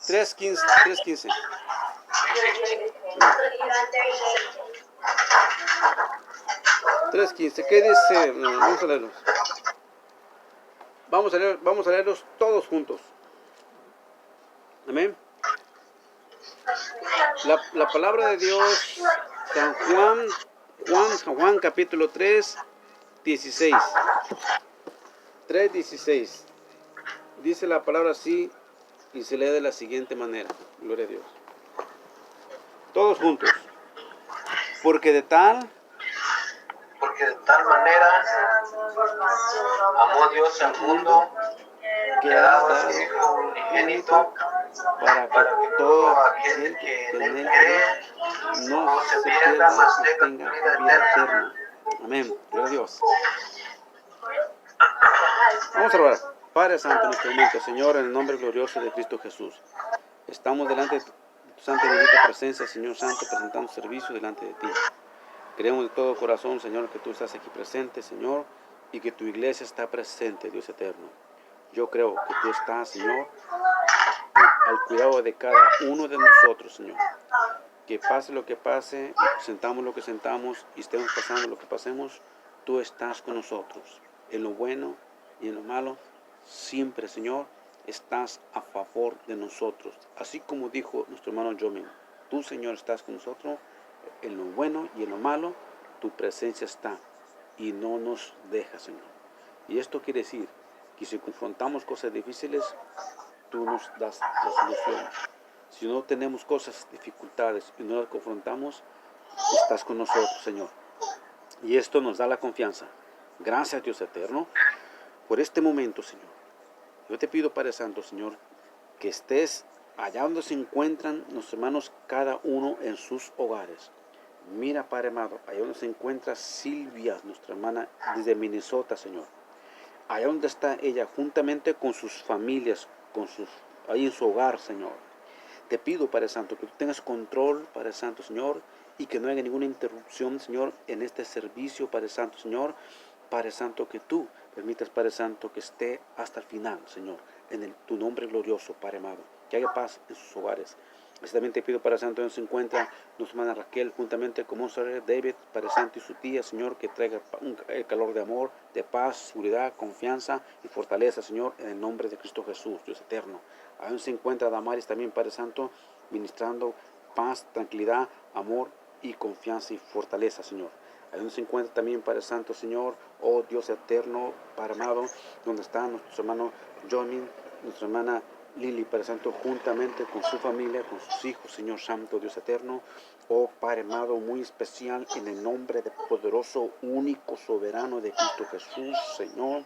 3:15. 3:15. 3:15. ¿Qué dice? Vamos a leerlos. Vamos a leerlos todos juntos. Amén. La palabra de Dios, San Juan capítulo 3, 16. 3:16. Dice la palabra así y se lee de la siguiente manera. Gloria a Dios. Todos juntos. Porque de tal manera amó Dios al mundo que ha dado a su Hijo unigénito para que todo aquel que en él cree no se pierda, mas tenga vida eterna. Amén. Gloria a Dios. Vamos a orar. Padre Santo, en este momento, Señor, en el nombre glorioso de Cristo Jesús, estamos delante de tu santa y bendita presencia, Señor Santo, presentando servicio delante de ti. Creemos de todo corazón, Señor, que tú estás aquí presente, Señor, y que tu iglesia está presente, Dios eterno. Yo creo que tú estás, Señor, al cuidado de cada uno de nosotros, Señor. Que pase lo que pase, sentamos lo que sentamos y estemos pasando lo que pasemos, tú estás con nosotros. En lo bueno y en lo malo, siempre, Señor, estás a favor de nosotros. Así como dijo nuestro hermano Jomin, tú, Señor, estás con nosotros. En lo bueno y en lo malo, tu presencia está y no nos deja, Señor. Y esto quiere decir que si confrontamos cosas difíciles, tú nos das la solución. Si no tenemos cosas, dificultades y no las confrontamos, estás con nosotros, Señor. Y esto nos da la confianza. Gracias, Dios eterno, por este momento, Señor. Yo te pido, Padre Santo, Señor, que estés allá donde se encuentran nuestros hermanos, cada uno en sus hogares. Mira, Padre amado, allá donde se encuentra Silvia, nuestra hermana desde Minnesota, Señor. Allá donde está ella, juntamente con sus familias, ahí en su hogar, Señor. Te pido, Padre Santo, que tú tengas control, Padre Santo, Señor, y que no haya ninguna interrupción, Señor, en este servicio, Padre Santo, Señor. Padre Santo, que tú permitas, Padre Santo, que esté hasta el final, Señor, en tu nombre glorioso, Padre amado. Que haya paz en sus hogares. Así también te pido, Padre Santo, donde se encuentra nuestra hermana Raquel, juntamente con Monserrat David, Padre Santo, y su tía, Señor, que traiga el calor de amor, de paz, seguridad, confianza y fortaleza, Señor, en el nombre de Cristo Jesús, Dios eterno. Ahí donde se encuentra Damaris también, Padre Santo, ministrando paz, tranquilidad, amor y confianza y fortaleza, Señor. Ahí donde se encuentra también, Padre Santo, Señor, oh Dios eterno, Padre amado, donde está nuestro hermano Johnny, nuestra hermana Lili, Padre Santo, juntamente con su familia, con sus hijos, Señor Santo, Dios eterno, oh Padre amado, muy especial, en el nombre de poderoso, único, soberano de Cristo Jesús, Señor.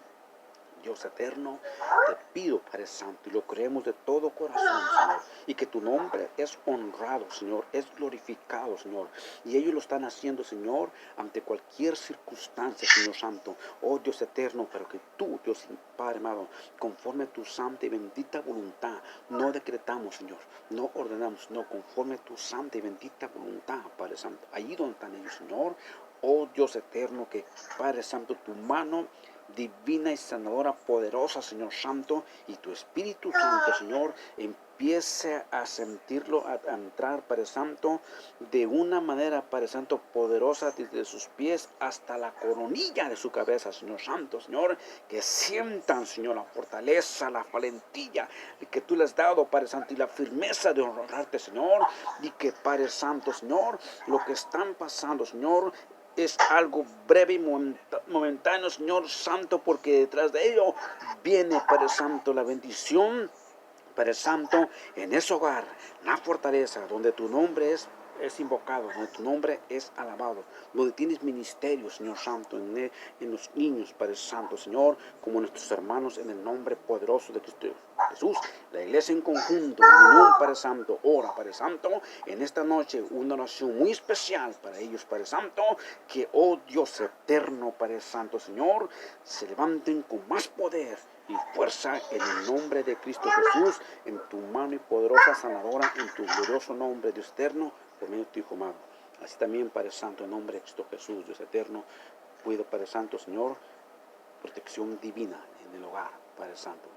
Dios eterno, te pido, Padre Santo, y lo creemos de todo corazón, Señor, y que tu nombre es honrado, Señor, es glorificado, Señor, y ellos lo están haciendo, Señor, ante cualquier circunstancia, Señor Santo, oh Dios eterno, pero que tú, Dios Padre amado, conforme a tu santa y bendita voluntad, no decretamos, Señor, no ordenamos, no, conforme a tu santa y bendita voluntad, Padre Santo, allí donde están ellos, Señor, oh Dios eterno, que Padre Santo, tu mano divina y sanadora, poderosa, Señor Santo, y tu Espíritu Santo, Señor, empiece a sentirlo, a entrar, Padre Santo, de una manera, Padre Santo, poderosa, desde sus pies hasta la coronilla de su cabeza, Señor Santo, Señor, que sientan, Señor, la fortaleza, la valentía que tú les has dado, Padre Santo, y la firmeza de honrarte, Señor, y que, Padre Santo, Señor, lo que están pasando, Señor, es algo breve y momentáneo, Señor Santo, porque detrás de ello viene, Padre Santo, la bendición, Padre Santo, en ese hogar, la fortaleza, donde tu nombre es invocado, donde tu nombre es alabado, donde tienes ministerio, Señor Santo, en los niños, Padre Santo, Señor, como nuestros hermanos, en el nombre poderoso de Cristo Jesús, la iglesia en conjunto, en unión, Padre Santo, ora, Padre Santo, en esta noche, una oración muy especial para ellos, Padre Santo, que, oh Dios eterno, Padre Santo, Señor, se levanten con más poder y fuerza en el nombre de Cristo Jesús, en tu mano y poderosa sanadora, en tu glorioso nombre, Dios eterno, por medio de tu Hijo amado. Así también, Padre Santo, en nombre de Cristo Jesús, Dios eterno, cuida, Padre Santo, Señor, protección divina en el hogar, Padre Santo.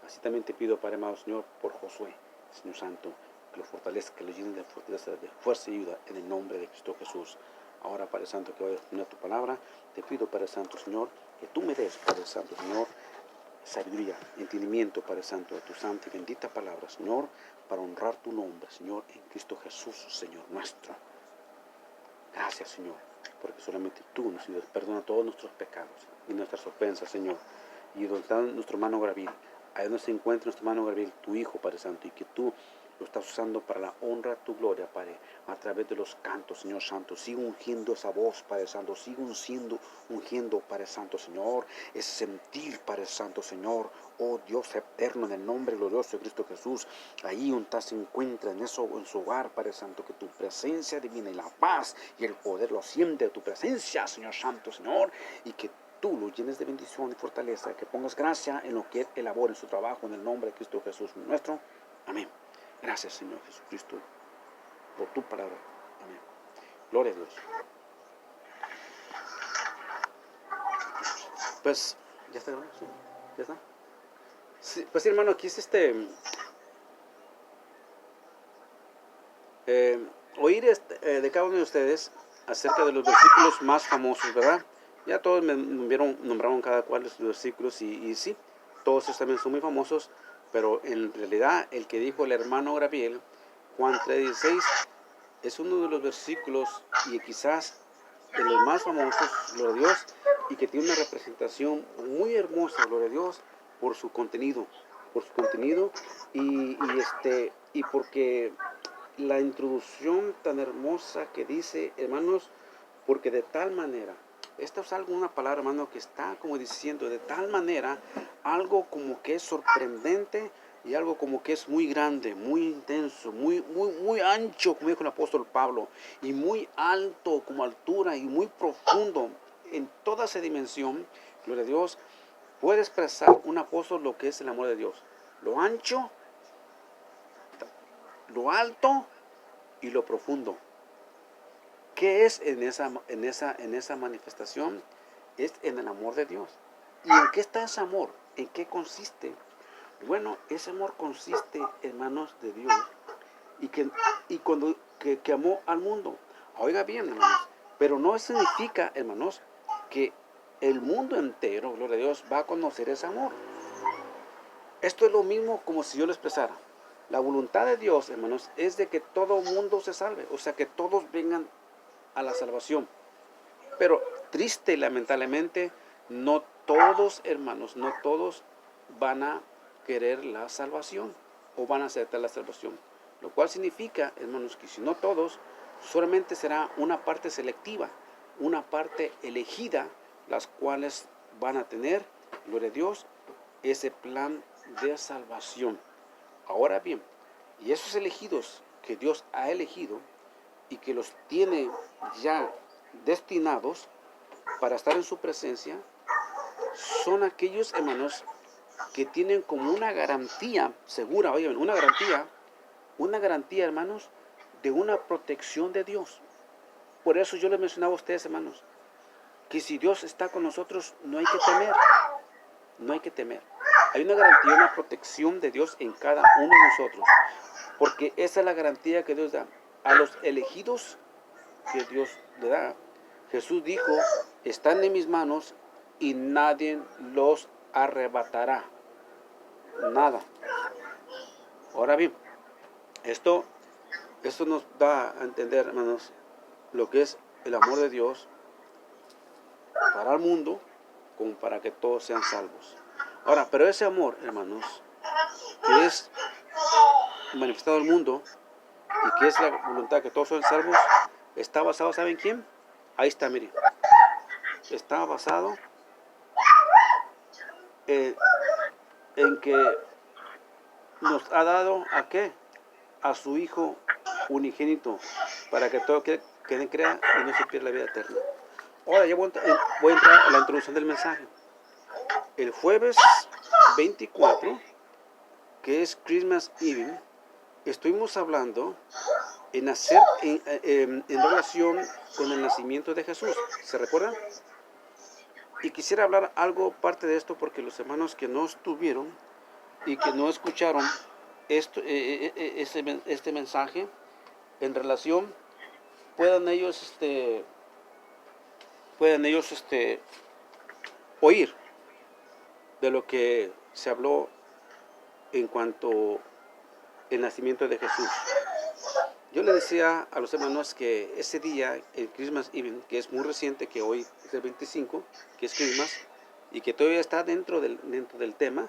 Así también te pido, Padre amado, Señor, por Josué, Señor Santo, que lo fortalezca, que lo llene de fortaleza, de fuerza y ayuda en el nombre de Cristo Jesús. Ahora, Padre Santo, que voy a exponer tu palabra, te pido, Padre Santo, Señor, que tú me des, Padre Santo, Señor, sabiduría, entendimiento, Padre Santo, de tu santa y bendita palabra, Señor, para honrar tu nombre, Señor, en Cristo Jesús, Señor nuestro. Gracias, Señor, porque solamente tú nos perdona todos nuestros pecados y nuestras ofensas, Señor. Y donde está nuestro hermano Gabriel, ahí donde se encuentra nuestro hermano Gabriel, tu Hijo, Padre Santo, y que tú lo estás usando para la honra, tu gloria, Padre, a través de los cantos, Señor Santo. Sigue ungiendo esa voz, Padre Santo. Sigue ungiendo, Padre Santo, Señor, ese sentir, Padre Santo, Señor. Oh Dios eterno, en el nombre glorioso de Cristo Jesús, ahí donde se encuentra, en su hogar, Padre Santo, que tu presencia divina y la paz y el poder lo siente de tu presencia, Señor Santo, Señor, y que tú lo llenes de bendición y fortaleza, que pongas gracia en lo que Él elabora en su trabajo, en el nombre de Cristo Jesús nuestro. Amén. Gracias, Señor Jesucristo, por tu palabra. Amén. Gloria a Dios. Pues, ¿ya está grabando? ¿Sí? ¿Ya está? Sí, pues, hermano, aquí es oír de cada uno de ustedes acerca de los versículos más famosos, ¿verdad? Ya todos me nombraron cada cual de sus versículos y sí, todos estos también son muy famosos, pero en realidad el que dijo el hermano Gabriel, Juan 3:16, es uno de los versículos y quizás de los más famosos, gloria a Dios, y que tiene una representación muy hermosa, gloria a Dios, por su contenido, y porque la introducción tan hermosa que dice, hermanos, porque de tal manera, esta es una palabra, hermano, que está como diciendo, de tal manera, algo como que es sorprendente y algo como que es muy grande, muy intenso, muy ancho, como dijo el apóstol Pablo, y muy alto como altura y muy profundo en toda esa dimensión, gloria a Dios, puede expresar un apóstol lo que es el amor de Dios, lo ancho, lo alto y lo profundo. ¿Qué es en esa manifestación? Es en el amor de Dios. ¿Y en qué está ese amor? ¿En qué consiste? Bueno, ese amor consiste, hermanos, de Dios que amó al mundo. Oiga bien, hermanos, pero no significa, hermanos, que el mundo entero, gloria a Dios, va a conocer ese amor. Esto es lo mismo como si yo lo expresara. La voluntad de Dios, hermanos, es de que todo mundo se salve, o sea, que todos vengan a la salvación. Pero triste y lamentablemente, no todos, hermanos, no todos van a querer la salvación o van a aceptar la salvación. Lo cual significa, hermanos, que si no todos, solamente será una parte selectiva, una parte elegida, las cuales van a tener, gloria a Dios, ese plan de salvación. Ahora bien, y esos elegidos que Dios ha elegido y que los tiene ya destinados para estar en su presencia, son aquellos, hermanos, que tienen como una garantía segura, oigan, una garantía, hermanos, de una protección de Dios. Por eso yo les mencionaba a ustedes, hermanos, que si Dios está con nosotros, no hay que temer, no hay que temer. Hay una garantía, una protección de Dios en cada uno de nosotros, porque esa es la garantía que Dios da a los elegidos que Dios le da. Jesús dijo, están en mis manos y nadie los arrebatará. Nada. Ahora bien, esto nos da a entender, hermanos, lo que es el amor de Dios para el mundo, como para que todos sean salvos. Ahora, pero ese amor, hermanos, que es manifestado al mundo y que es la voluntad que todos sean salvos, está basado, ¿saben quién? Ahí está, miren. Está basado en que nos ha dado ¿a qué? A su Hijo unigénito, para que todo aquel que en él crea y no se pierda la vida eterna. Ahora ya voy a entrar a la introducción del mensaje. El jueves 24, que es Christmas Eve, estuvimos hablando en relación con el nacimiento de Jesús. ¿Se recuerdan? Y quisiera hablar algo parte de esto porque los hermanos que no estuvieron y que no escucharon este mensaje en relación, puedan ellos oír de lo que se habló en cuanto al nacimiento de Jesús. Yo le decía a los hermanos que ese día, el Christmas Eve, que es muy reciente, que hoy es el 25, que es Christmas, y que todavía está dentro del tema,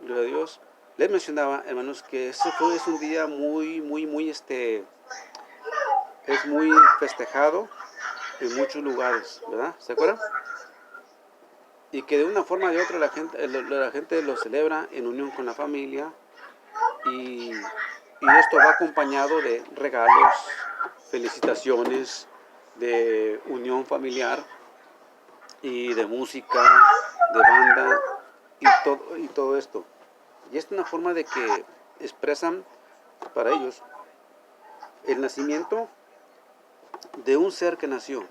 gloria a Dios, les mencionaba, hermanos, que es un día es muy festejado en muchos lugares, ¿verdad? ¿Se acuerdan? Y que de una forma o de otra la gente lo celebra en unión con la familia, y esto va acompañado de regalos, felicitaciones, de unión familiar y de música, de banda y todo esto. Y es una forma de que expresan para ellos el nacimiento de un ser que nació,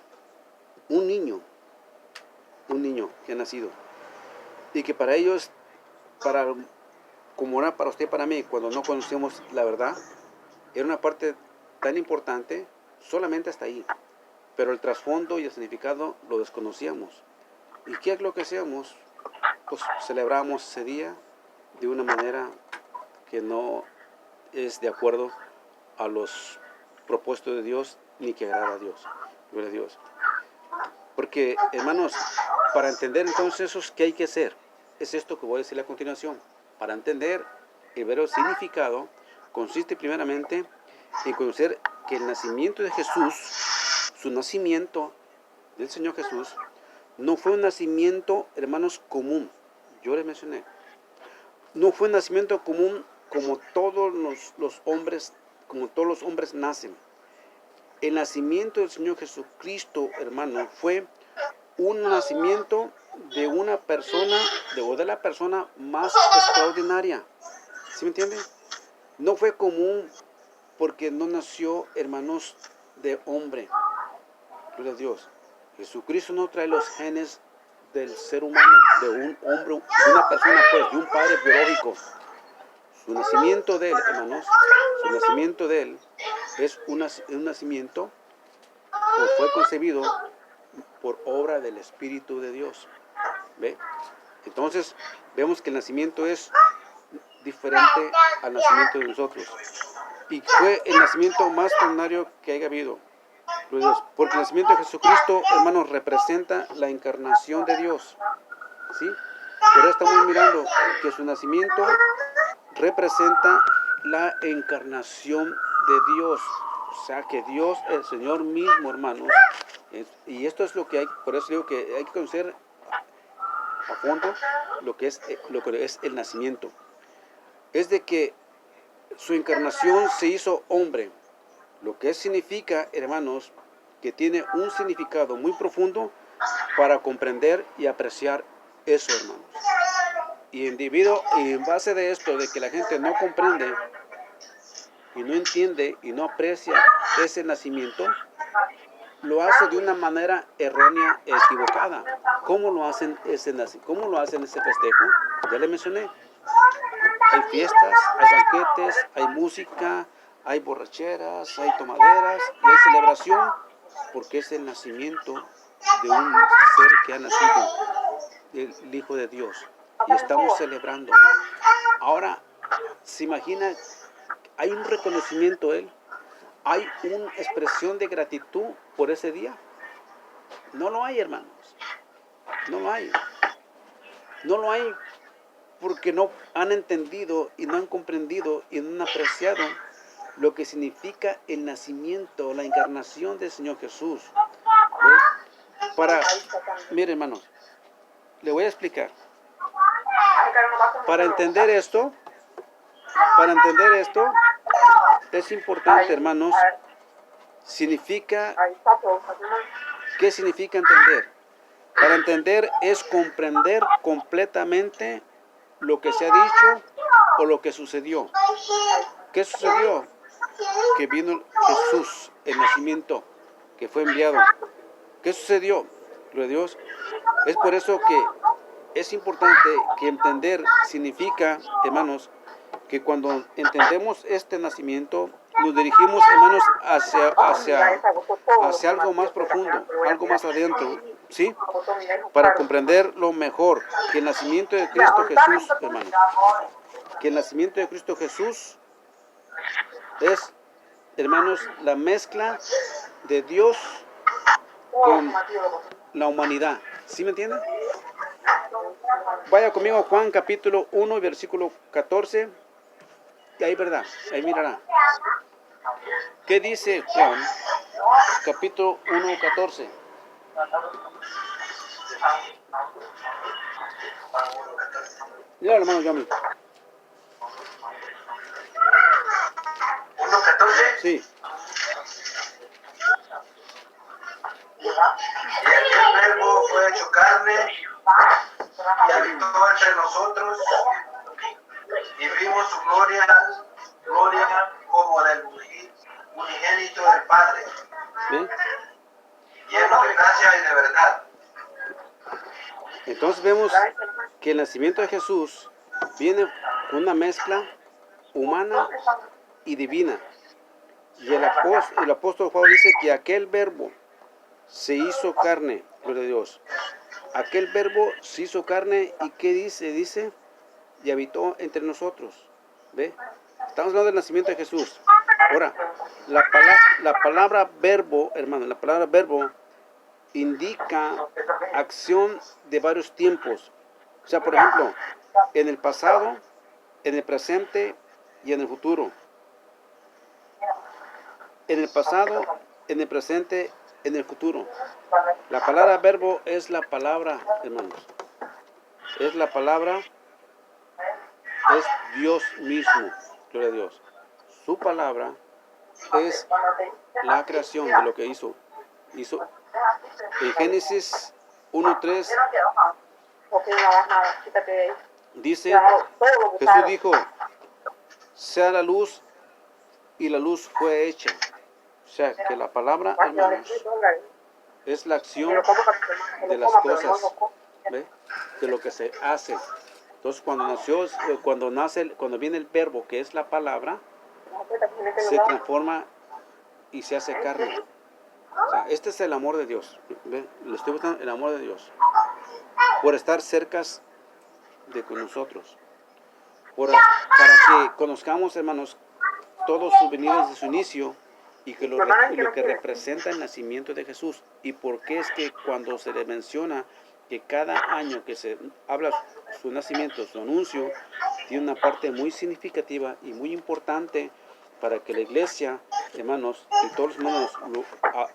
un niño que ha nacido. Y que para ellos, como era para usted y para mí, cuando no conocíamos la verdad, era una parte tan importante, solamente hasta ahí. Pero el trasfondo y el significado lo desconocíamos. ¿Y qué es lo que hacíamos? Pues celebramos ese día de una manera que no es de acuerdo a los propósitos de Dios, ni que agrada a Dios. Gloria a Dios. Porque, hermanos, para entender entonces eso, ¿qué hay que hacer? Es esto que voy a decir a continuación. Para entender el verdadero significado, consiste primeramente en conocer que el nacimiento de Jesús, su nacimiento del Señor Jesús, no fue un nacimiento, hermanos, común. Yo les mencioné. No fue un nacimiento común como todos los hombres nacen. El nacimiento del Señor Jesucristo, hermano, fue un nacimiento de una persona, de la persona más extraordinaria. ¿Sí me entienden? No fue común porque no nació, hermanos, de hombre. Gloria a Dios. Jesucristo no trae los genes del ser humano, de un hombre, de una persona, pues, de un padre biológico. Su nacimiento de él, hermanos, su nacimiento de él es un nacimiento, o fue concebido por obra del Espíritu de Dios. ¿Ve? Entonces, vemos que el nacimiento es diferente al nacimiento de nosotros. Y fue el nacimiento más extraordinario que haya habido. Porque el nacimiento de Jesucristo, hermanos, representa la encarnación de Dios. ¿Sí? Pero estamos mirando que su nacimiento representa la encarnación de Dios. O sea, que Dios, el Señor mismo, hermanos, y esto es lo que hay, por eso digo que hay que conocer a fondo lo que es el nacimiento. Es de que su encarnación se hizo hombre, lo que significa, hermanos, que tiene un significado muy profundo para comprender y apreciar eso, hermanos. Y en base de esto, de que la gente no comprende y no entiende y no aprecia ese nacimiento, lo hace de una manera errónea e equivocada. ¿Cómo lo hacen ese festejo? Ya le mencioné. Hay fiestas, hay banquetes, hay música, hay borracheras, hay tomaderas y hay celebración, porque es el nacimiento de un ser que ha nacido, el Hijo de Dios, y estamos celebrando. Ahora, ¿se imagina? Hay un reconocimiento él, hay una expresión de gratitud por ese día. No lo hay, hermanos, no lo hay. No lo hay porque no han entendido y no han comprendido y no han apreciado lo que significa el nacimiento, la encarnación del Señor Jesús. Mire, hermanos, le voy a explicar. Para entender esto, es importante, hermanos, ¿qué significa entender? Para entender es comprender completamente lo que se ha dicho o lo que sucedió. ¿Qué sucedió? Que vino Jesús, el nacimiento, que fue enviado. ¿Qué sucedió? Gloria a Dios. Es por eso que es importante que entender significa, hermanos, que cuando entendemos este nacimiento, nos dirigimos, hermanos, hacia algo más profundo, algo más adentro, ¿sí? Para comprenderlo mejor, que el nacimiento de Cristo Jesús, hermanos, que el nacimiento de Cristo Jesús es, hermanos, la mezcla de Dios con la humanidad. ¿Sí me entienden? Vaya conmigo a Juan capítulo 1, versículo 14. Y ahí, ¿verdad? Ahí mirará. ¿Qué dice Juan capítulo 1, 14? Mira, hermano Yami. 1:14. Sí. Y aquel verbo fue hecho carne y habitó entre nosotros y vimos su gloria, gloria como del unigénito del Padre, ¿Bien? lleno de gracia y de verdad. Entonces vemos que el nacimiento de Jesús viene con una mezcla humana y divina. Y el apóstol Pablo dice que aquel verbo se hizo carne, gloria a Dios. Aquel verbo se hizo carne y ¿qué dice? Dice, y habitó entre nosotros. ¿Ve? Estamos hablando del nacimiento de Jesús. Ahora, la palabra verbo, hermano, la palabra verbo indica acción de varios tiempos. O sea, por ejemplo, en el pasado, en el presente y en el futuro. En el pasado, en el presente, en el futuro. La palabra verbo es la palabra, hermanos. Es la palabra, es Dios mismo, gloria a Dios. Su palabra es la creación de lo que hizo. En Génesis 1:3 dice, Jesús dijo, sea la luz, y la luz fue hecha. O sea, que la palabra, hermanos, es la acción de las cosas, ¿ve? De lo que se hace. Entonces, cuando viene el verbo, que es la palabra, se transforma y se hace carne. O sea, este es el amor de Dios. ¿Ve? Le estoy buscando el amor de Dios. Por estar cerca de con nosotros. Para que conozcamos, hermanos, todos sus venidas desde su inicio y lo que representa el nacimiento de Jesús. Y por qué es que cuando se le menciona que cada año que se habla su nacimiento, su anuncio, tiene una parte muy significativa y muy importante para que la iglesia, hermanos, y todos los hermanos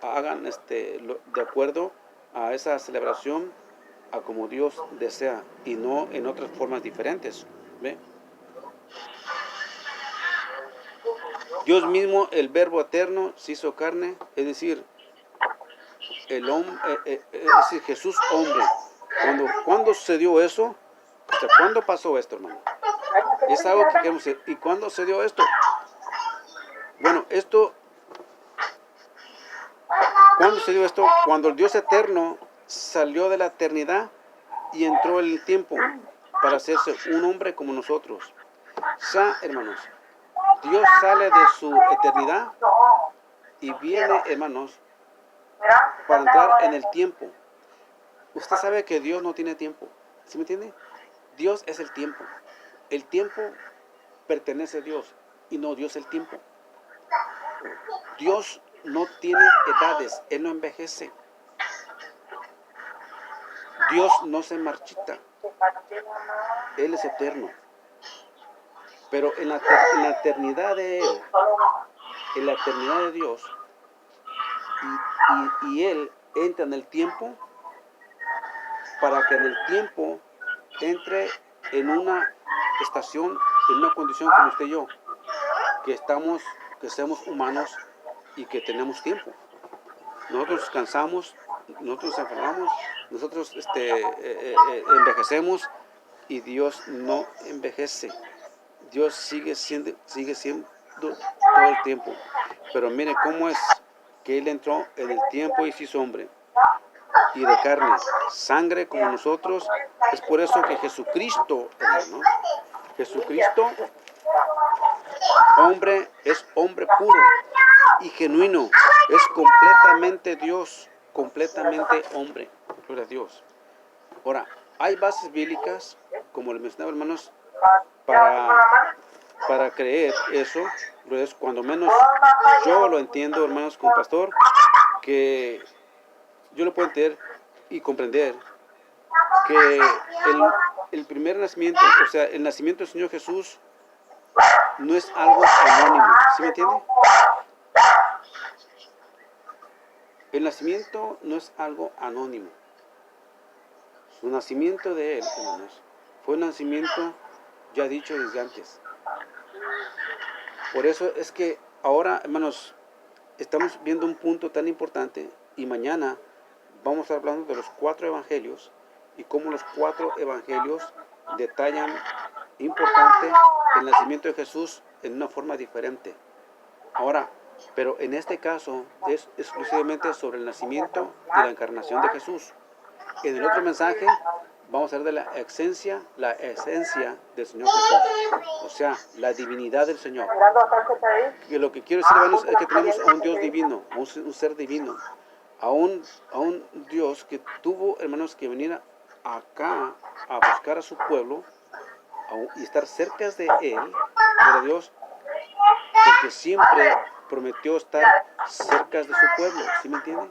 hagan de acuerdo a esa celebración, a como Dios desea y no en otras formas diferentes. ¿Ve? Dios mismo, el verbo eterno, se hizo carne, es decir, el hombre, es decir, Jesús hombre. ¿Cuándo sucedió eso? O sea, ¿cuándo pasó esto, hermano? Es algo que queremos decir. ¿Y cuándo se dio esto? Bueno, ¿cuándo se dio esto? Cuando el Dios eterno salió de la eternidad y entró en el tiempo para hacerse un hombre como nosotros. O sea, hermanos, Dios sale de su eternidad y viene, hermanos, para entrar en el tiempo. Usted sabe que Dios no tiene tiempo. ¿Sí me entiende? Dios es el tiempo. El tiempo pertenece a Dios y no Dios el tiempo. Dios no tiene edades, Él no envejece. Dios no se marchita. Él es eterno. Pero en la eternidad de Él, en la eternidad de Dios, y Él entra en el tiempo para que en el tiempo entre en una estación, en una condición como usted y yo, que seamos humanos y que tenemos tiempo. Nosotros cansamos, nosotros enfermamos, nosotros envejecemos y Dios no envejece. Dios sigue siendo todo el tiempo. Pero mire cómo es que Él entró en el tiempo y se hizo hombre. Y de carne, sangre como nosotros. Es por eso que Jesucristo, hermano, Jesucristo Hombre es hombre puro y genuino. Es completamente Dios, completamente hombre. Gloria a Dios. Ahora, hay bases bíblicas, como les mencionaba, hermanos, para creer eso. Pues, cuando menos yo lo entiendo, hermanos, como pastor, que yo lo puedo entender y comprender que el primer nacimiento, o sea, el nacimiento del Señor Jesús no es algo anónimo, ¿sí me entiende? El nacimiento no es algo anónimo. Su nacimiento de Él, hermanos, fue un nacimiento ya dicho desde antes. Por eso es que ahora, hermanos, estamos viendo un punto tan importante y mañana vamos a estar hablando de los 4 evangelios y cómo los 4 evangelios detallan importante el nacimiento de Jesús en una forma diferente. Ahora, pero en este caso es exclusivamente sobre el nacimiento y la encarnación de Jesús. En el otro mensaje vamos a hablar de la esencia del Señor Jesús, o sea, la divinidad del Señor. Y lo que quiero decir, hermanos, es que tenemos a un Dios divino, a un ser divino, a un Dios que tuvo, hermanos, que venir acá a buscar a su pueblo y estar cerca de Él, gloria a Dios, porque siempre prometió estar cerca de su pueblo, ¿sí me entienden?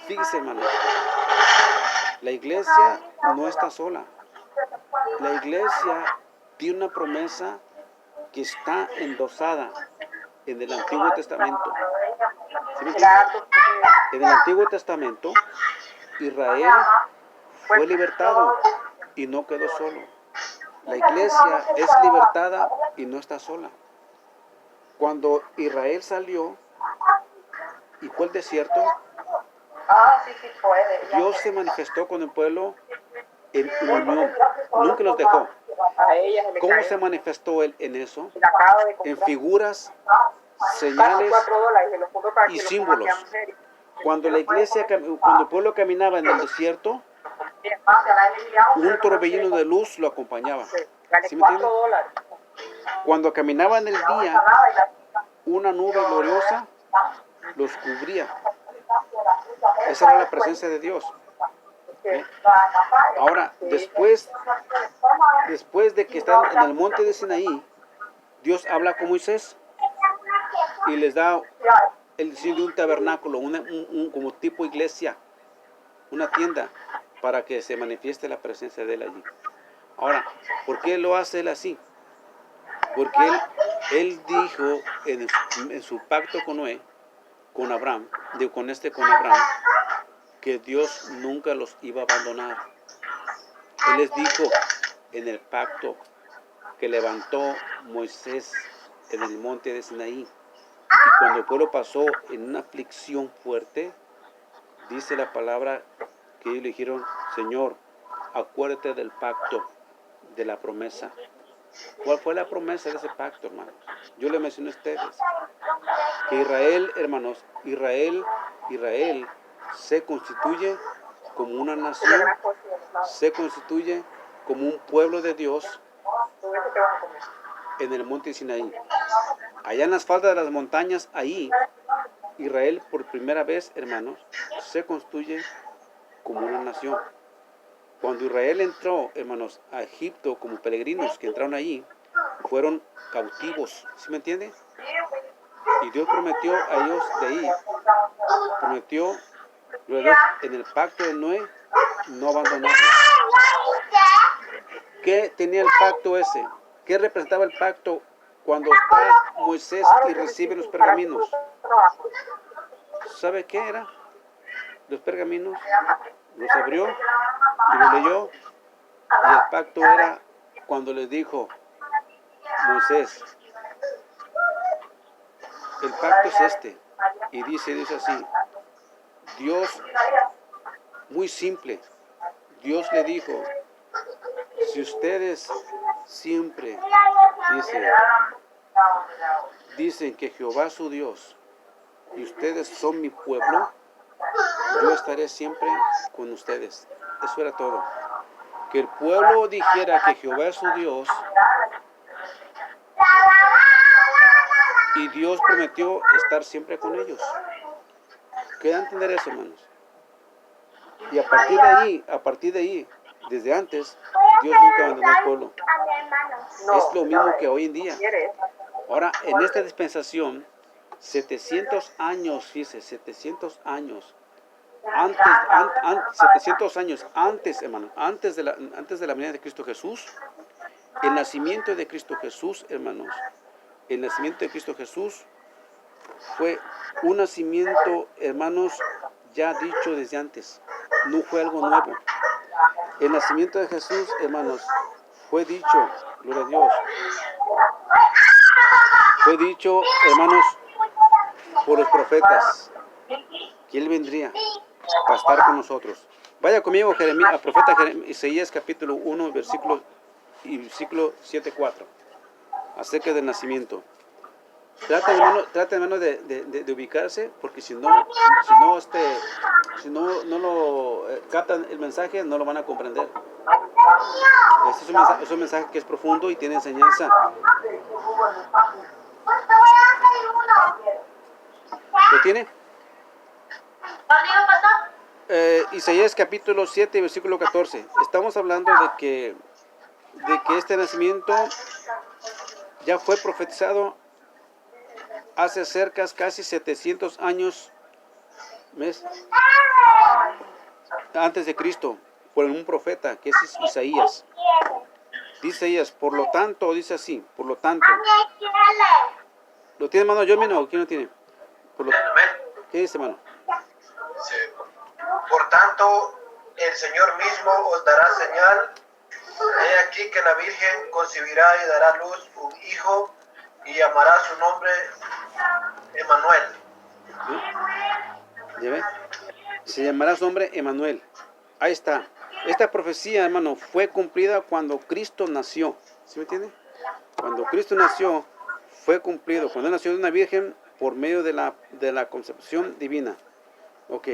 Fíjese, hermanos, la iglesia no está sola. La iglesia tiene una promesa que está endosada en el Antiguo Testamento. ¿Sí me entienden? En el Antiguo Testamento, Israel fue libertado y no quedó solo. La iglesia es libertada y no está sola. Cuando Israel salió y fue al desierto, Dios se manifestó con el pueblo en unión. Nunca los dejó. ¿Cómo se manifestó Él en eso? En figuras, señales y símbolos. Cuando la iglesia, cuando el pueblo caminaba en el desierto, un torbellino de luz lo acompañaba. ¿Sí me entienden? Cuando caminaba en el día, una nube gloriosa los cubría. Esa era la presencia de Dios. ¿Sí? Ahora, después de que están en el monte de Sinaí, Dios habla con Moisés y les da el diseño de un tabernáculo, como tipo iglesia, una tienda, para que se manifieste la presencia de Él allí. Ahora, ¿por qué lo hace Él así? Porque Él dijo en su pacto con Noé, con Abraham, con Abraham, que Dios nunca los iba a abandonar. Él les dijo en el pacto que levantó Moisés en el monte de Sinaí. Y cuando el pueblo pasó en una aflicción fuerte, dice la palabra que ellos le dijeron: Señor, acuérdate del pacto, de la promesa. ¿Cuál fue la promesa de ese pacto, hermanos? Yo le mencioné a ustedes que Israel, hermanos, Israel se constituye como una nación, se constituye como un pueblo de Dios en el monte Sinaí. Allá en las faldas de las montañas, ahí, Israel por primera vez, hermanos, se constituye como una nación. Cuando Israel entró, hermanos, a Egipto como peregrinos que entraron allí, fueron cautivos, ¿sí me entiende? Y Dios prometió a ellos de ahí, prometió en el pacto de Noé no abandonarlos. ¿Qué tenía el pacto ese? ¿Qué representaba el pacto cuando está Moisés y recibe los pergaminos? ¿Sabe qué era? Los pergaminos, los abrió y los leyó. Y el pacto era cuando les dijo Moisés, el pacto es este. Y dice así, Dios, muy simple, Dios le dijo, si ustedes siempre dicen que Jehová es su Dios y ustedes son mi pueblo, yo estaré siempre con ustedes. Eso era todo. Que el pueblo dijera que Jehová es su Dios Y Dios prometió estar siempre con ellos. ¿Qué entender eso, hermanos? Y a partir de ahí, desde antes, Dios nunca abandonó al pueblo. Es lo mismo que hoy en día. Ahora, en esta dispensación, 700 años, fíjese, 700 años, 700 años antes, hermano, antes de la venida de Cristo Jesús, el nacimiento de Cristo Jesús, hermanos, el nacimiento de Cristo Jesús fue un nacimiento, hermanos, ya dicho desde antes, no fue algo nuevo. El nacimiento de Jesús, hermanos, fue dicho, gloria a Dios, fue dicho, hermanos, por los profetas, que Él vendría para estar con nosotros. Vaya conmigo a profeta Isaías capítulo 1, versículo 7-4, acerca del nacimiento. Trata, hermano, de ubicarse, porque si no lo captan el mensaje, no lo van a comprender. Este es un mensaje que es profundo y tiene enseñanza. ¿Lo tiene? Isaías capítulo 7, versículo 14. Estamos hablando de que este nacimiento ya fue profetizado hace casi 700 años, ¿ves? Antes de Cristo, por un profeta, que es Isaías. Dice Isaías, por lo tanto, dice así, por lo tanto. ¿Lo tiene, hermano Yomin, o quién lo tiene? ¿Qué dice, hermano? Sí. Por tanto, el Señor mismo os dará señal. He aquí que la Virgen concebirá y dará a luz un hijo y llamará su nombre Emmanuel. ¿Ya ve? Se llamará su nombre Emmanuel. Ahí está. Esta profecía, hermano, fue cumplida cuando Cristo nació. ¿Sí me entiende? Cuando Cristo nació, fue cumplido. Cuando nació de una virgen por medio de la concepción divina. Ok.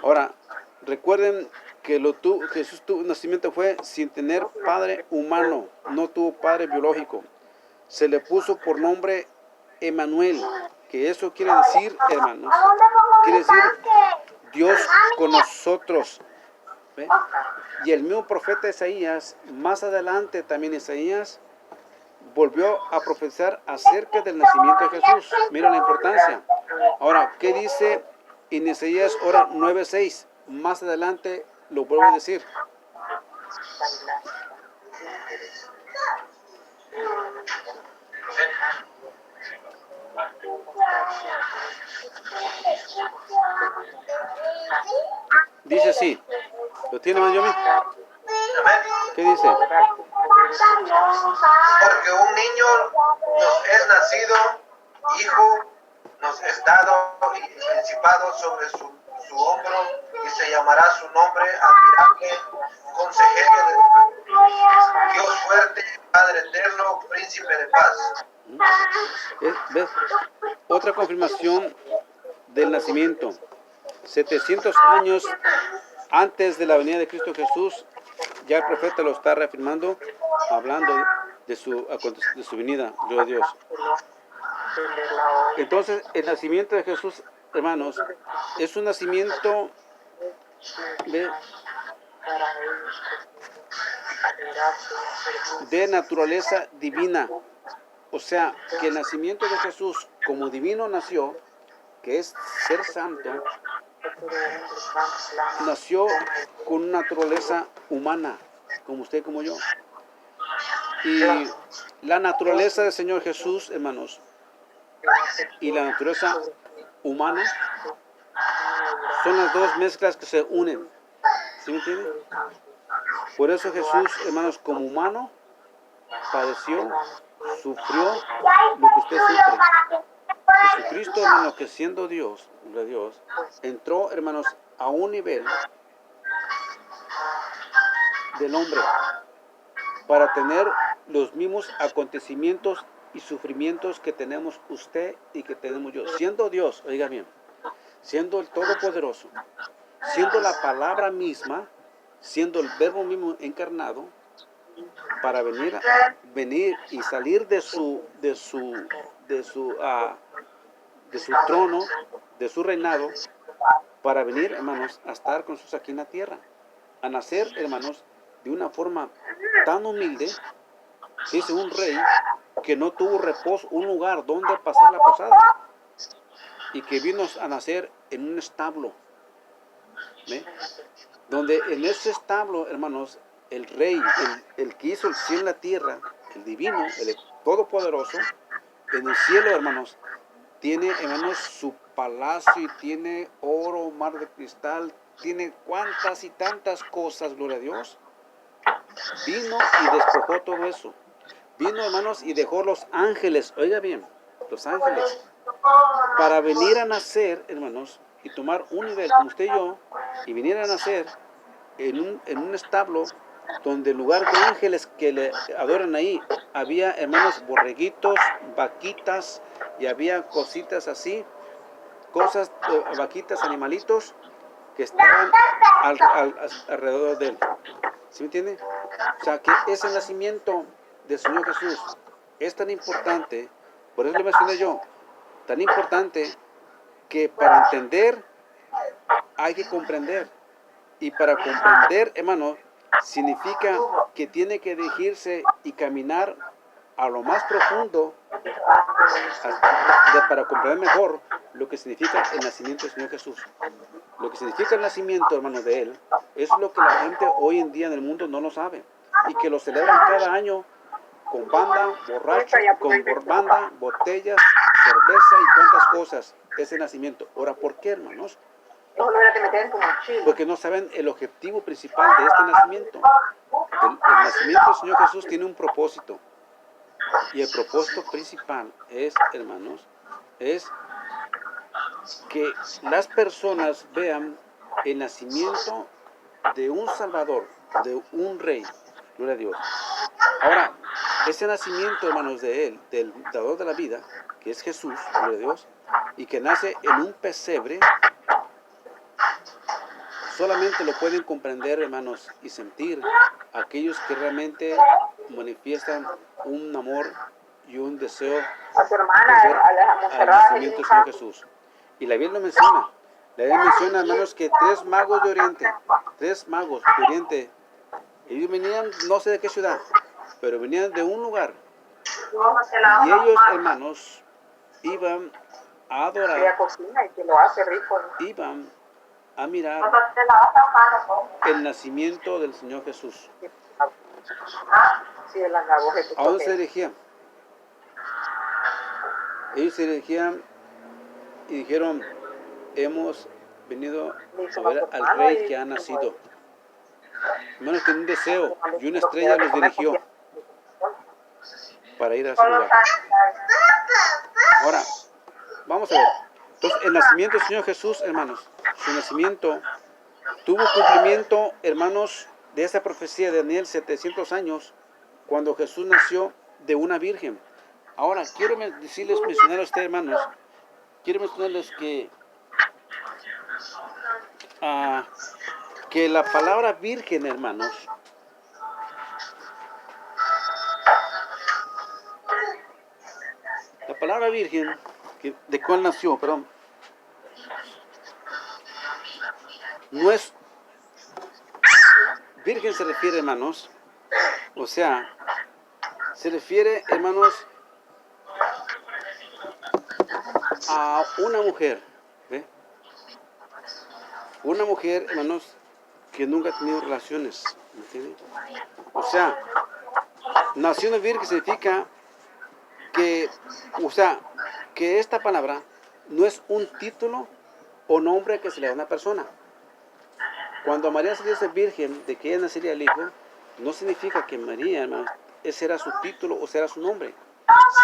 Ahora, recuerden que Jesús tuvo nacimiento fue sin tener padre humano. No tuvo padre biológico. Se le puso por nombre Emmanuel, que eso quiere decir, hermanos, quiere decir Dios con nosotros. ¿Ve? Y el mismo profeta Isaías, más adelante también Isaías, volvió a profetizar acerca del nacimiento de Jesús. Mira la importancia. Ahora, ¿qué dice en Isaías 9:6? Más adelante lo vuelvo a decir. Dice así. ¿Lo tiene, Mayomi? ¿Qué dice? Porque un niño nos es nacido, hijo nos es dado y principado sobre su hombro, y se llamará su nombre admirable, consejero de Dios fuerte, Padre eterno, príncipe de paz. ¿Ves? Otra confirmación del nacimiento. 700 años antes de la venida de Cristo Jesús, ya el profeta lo está reafirmando, hablando de su venida, gloria a Dios. Entonces, el nacimiento de Jesús, hermanos, es un nacimiento de naturaleza divina. O sea, que el nacimiento de Jesús como divino nació, que es ser santo, nació con una naturaleza humana, como usted y como yo. Y la naturaleza del Señor Jesús, hermanos, y la naturaleza humana son las dos mezclas que se unen. ¿Sí me entienden? Por eso Jesús, hermanos, como humano, padeció, sufrió lo que usted sufre. Jesucristo, hermanos, que siendo Dios, entró, hermanos, a un nivel del hombre para tener los mismos acontecimientos y sufrimientos que tenemos usted y que tenemos yo. Siendo Dios, oiga bien, siendo el Todopoderoso, siendo la palabra misma, siendo el verbo mismo encarnado, para venir y salir de de su trono, de su reinado, para venir, hermanos, a estar con nosotros aquí en la tierra. A nacer, hermanos, de una forma tan humilde, que dice un rey que no tuvo reposo, un lugar donde pasar la posada, y que vino a nacer en un establo, ¿ve? Donde en ese establo, hermanos, el rey, el que hizo el cielo y la tierra, el divino, el todopoderoso, en el cielo, hermanos, tiene, hermanos, su palacio y tiene oro, mar de cristal, tiene cuantas y tantas cosas, gloria a Dios. Vino y despojó todo eso. Vino, hermanos, y dejó los ángeles, oiga bien, los ángeles, para venir a nacer, hermanos, y tomar un nivel como usted y yo, y venir a nacer en un establo donde en lugar de ángeles que le adoran ahí, había, hermanos, borreguitos, vaquitas, y había cositas así, cosas, vaquitas, animalitos, que estaban alrededor de él. ¿Sí me entiende? O sea, que ese nacimiento del Señor Jesús es tan importante, por eso le mencioné yo, tan importante que para entender hay que comprender. Y para comprender, hermano, significa que tiene que dirigirse y caminar a lo más profundo para comprender mejor lo que significa el nacimiento del Señor Jesús. Lo que significa el nacimiento, hermano, de Él, es lo que la gente hoy en día en el mundo no lo sabe. Y que lo celebran cada año con banda, borrachos, con banda, botellas, cerveza y cuantas cosas. Ese nacimiento. Ahora, ¿por qué, hermanos? Porque no saben el objetivo principal de este nacimiento. El nacimiento del Señor Jesús tiene un propósito. Y el propósito principal es, hermanos, es que las personas vean el nacimiento de un Salvador, de un Rey. Gloria a Dios. Ahora, ese nacimiento, hermanos, de Él, del dador de la vida, que es Jesús, gloria a Dios, y que nace en un pesebre, solamente lo pueden comprender, hermanos, y sentir aquellos que realmente manifiestan un amor y un deseo por ver al nacimiento del Señor Jesús. Y la Biblia lo menciona. La Biblia menciona, hermanos, que tres magos de Oriente, ellos venían, no sé de qué ciudad, pero venían de un lugar. Y ellos, hermanos, iban a adorar, iban a mirar el nacimiento del Señor Jesús. ¿A dónde se dirigían? Ellos se dirigían y dijeron, hemos venido a ver al Rey que ha nacido. Hermanos, que un deseo y una estrella los dirigió para ir a ese lugar. Ahora, vamos a ver. Entonces, el nacimiento del Señor Jesús, hermanos, su nacimiento tuvo cumplimiento, hermanos, de esa profecía de Daniel 700 años, cuando Jesús nació de una virgen. Ahora, quiero mencionar a ustedes, hermanos, quiero mencionarles que la palabra virgen, hermanos, la palabra virgen, de cuál nació, perdón, no es, virgen se refiere, hermanos, o sea, se refiere, hermanos, a una mujer, ¿ve? Una mujer, hermanos, que nunca ha tenido relaciones, ¿me entiende? O sea, nació una virgen significa que, o sea, que esta palabra no es un título o nombre que se le da a una persona. Cuando María se dice virgen, de que ella nacería el hijo, no significa que María, hermanos, ese era su título o ese era su nombre.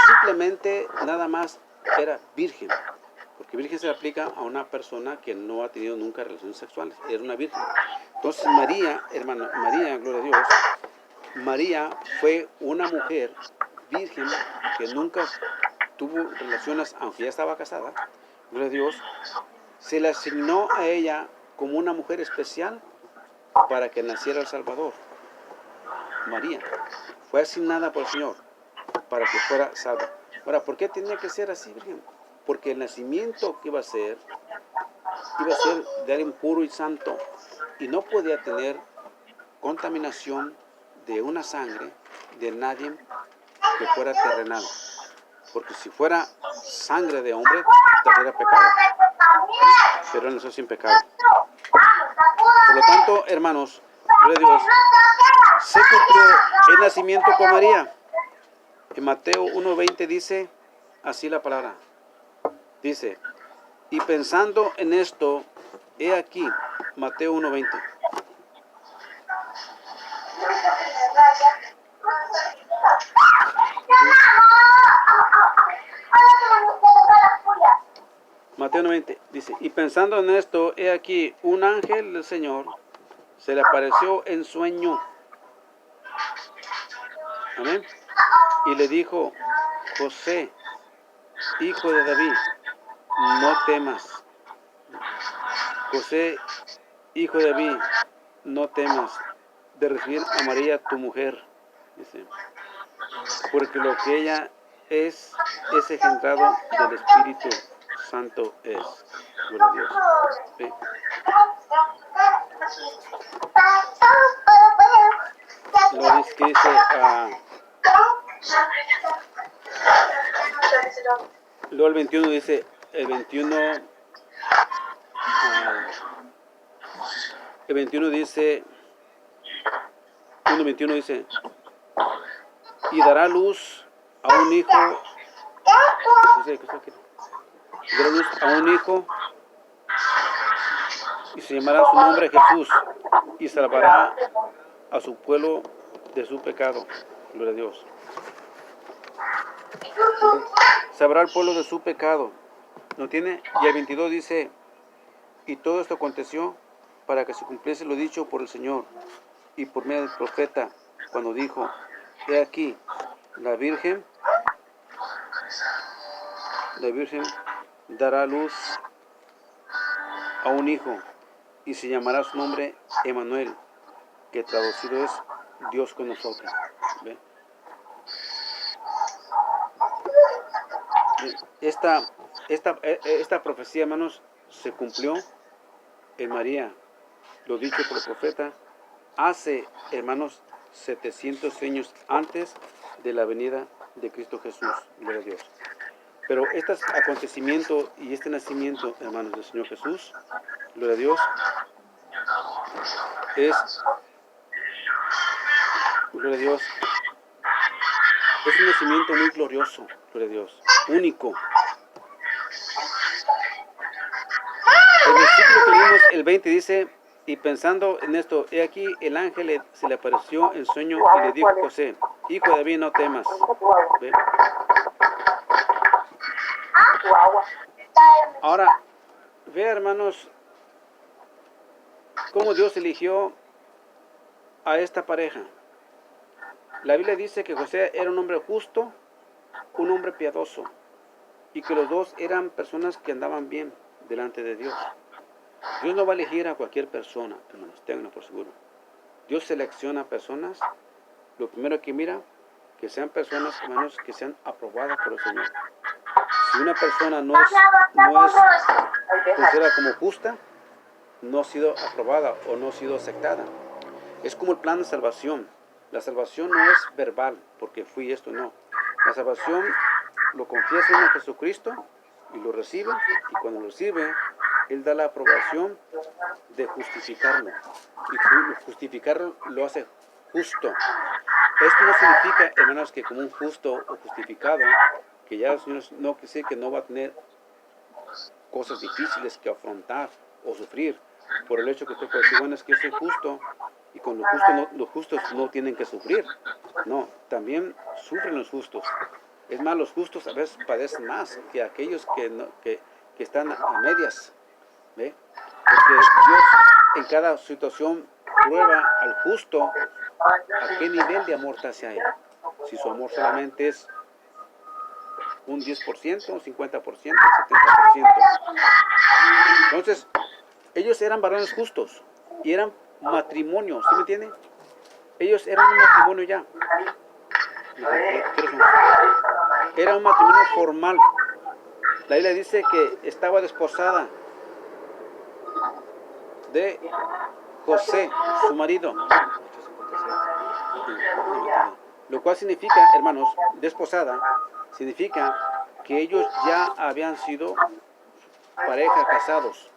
Simplemente, nada más, era virgen. Porque virgen se aplica a una persona que no ha tenido nunca relaciones sexuales. Era una virgen. Entonces María, hermano, María, gloria a Dios, María fue una mujer virgen que nunca tuvo relaciones, aunque ya estaba casada. Gloria a Dios. Se le asignó a ella como una mujer especial para que naciera el Salvador. María fue asignada por el Señor para que fuera salva. Ahora, ¿por qué tenía que ser así, Virgen? Porque el nacimiento que iba a ser de alguien puro y santo, y no podía tener contaminación de una sangre de nadie que fuera terrenal. Porque si fuera sangre de hombre, era pecado. Pero él nació sin pecado. Por lo tanto, hermanos, gloria a Dios, se cumplió el nacimiento con María. En Mateo 1:20 dice así la palabra. Dice, y pensando en esto, he aquí, Mateo 1:20. Mateo 1:20 dice, y pensando en esto, he aquí, un ángel del Señor se le apareció en sueño. Amén. Y le dijo, José, hijo de David, no temas. José, hijo de David, no temas de recibir a María tu mujer. Dice, porque lo que ella es engendrado del Espíritu Santo es. Gloria a Dios. ¿Sí? Lo dice, que dice, luego el 21 dice, el 21 dice, 1:21 dice, y dará luz a un hijo, dará luz a un hijo, y se llamará su nombre Jesús, y salvará a su pueblo de su pecado. Gloria a Dios. Sabrá al pueblo de su pecado. ¿No tiene? Y el 22 dice, y todo esto aconteció para que se cumpliese lo dicho por el Señor y por medio del profeta, cuando dijo, he aquí, la Virgen dará a luz a un hijo, y se llamará su nombre Emmanuel, que traducido es Dios con nosotros. ¿Ve? Esta profecía, hermanos, se cumplió en María, lo dicho por el profeta, hace, hermanos, 700 años antes de la venida de Cristo Jesús. Gloria a Dios. Pero este acontecimiento y este nacimiento, hermanos, del Señor Jesús, gloria a Dios, gloria a Dios, es un nacimiento muy glorioso, gloria a Dios, único. El versículo que leímos, el 20, dice, y pensando en esto, he aquí el ángel se le apareció en sueño y le dijo a José, hijo de David, no temas. ¿Ve? Ahora, vea, hermanos, cómo Dios eligió a esta pareja. La Biblia dice que José era un hombre justo, un hombre piadoso, y que los dos eran personas que andaban bien delante de Dios. Dios no va a elegir a cualquier persona, hermanos, ténganlo por seguro. Dios selecciona personas, lo primero que mira, que sean personas, hermanos, que sean aprobadas por el Señor. Si una persona no es considerada como justa, no ha sido aprobada o no ha sido aceptada. Es como el plan de salvación. La salvación no es verbal, porque fui esto, no. La salvación lo confiesa uno a Jesucristo y lo recibe, y cuando lo recibe, Él da la aprobación de justificarlo. Y justificarlo lo hace justo. Esto no significa, hermanos, que como un justo o justificado, que ya el Señor no quiere decir que no va a tener cosas difíciles que afrontar o sufrir por el hecho que usted puede decir, bueno, es que yo soy justo y con los justos no tienen que sufrir. No, también sufren los justos. Es más, los justos a veces padecen más que aquellos que están a medias. ¿Ve? Porque Dios en cada situación prueba al justo a qué nivel de amor está hacia él. Si su amor solamente es un 10%, un 50%, 70%. Entonces, ellos eran varones justos y eran matrimonio, ¿sí me entienden? Ellos eran un matrimonio ya. Era un matrimonio formal. La Biblia dice que estaba desposada de José, su marido. Lo cual significa, hermanos, desposada, significa que ellos ya habían sido pareja, casados,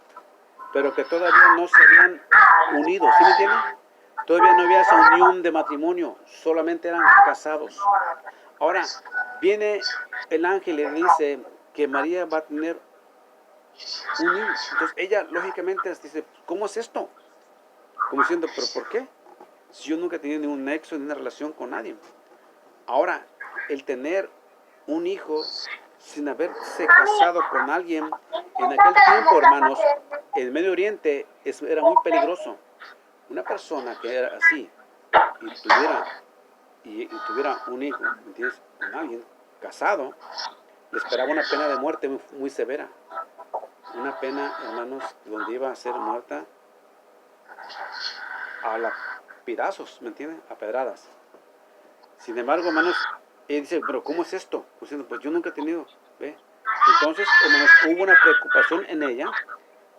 pero que todavía no se habían unido, ¿sí me entienden? Todavía no había esa unión de matrimonio, solamente eran casados. Ahora, viene el ángel y le dice que María va a tener un niño. Entonces ella, lógicamente, dice, ¿cómo es esto? Como diciendo, ¿pero por qué? Si yo nunca he tenido ningún nexo, ni una relación con nadie. Ahora, el tener un hijo sin haberse casado con alguien, en aquel tiempo, hermanos, en Medio Oriente era muy peligroso. Una persona que era así y tuviera un hijo, ¿me entiendes? Con alguien casado, le esperaba una pena de muerte muy, muy severa. Una pena, hermanos, donde iba a ser muerta a pedazos, ¿me entienden? A pedradas. Sin embargo, hermanos, él dice, pero ¿cómo es esto? Pues yo nunca he tenido, ¿ve? Entonces, hermanos, hubo una preocupación en ella,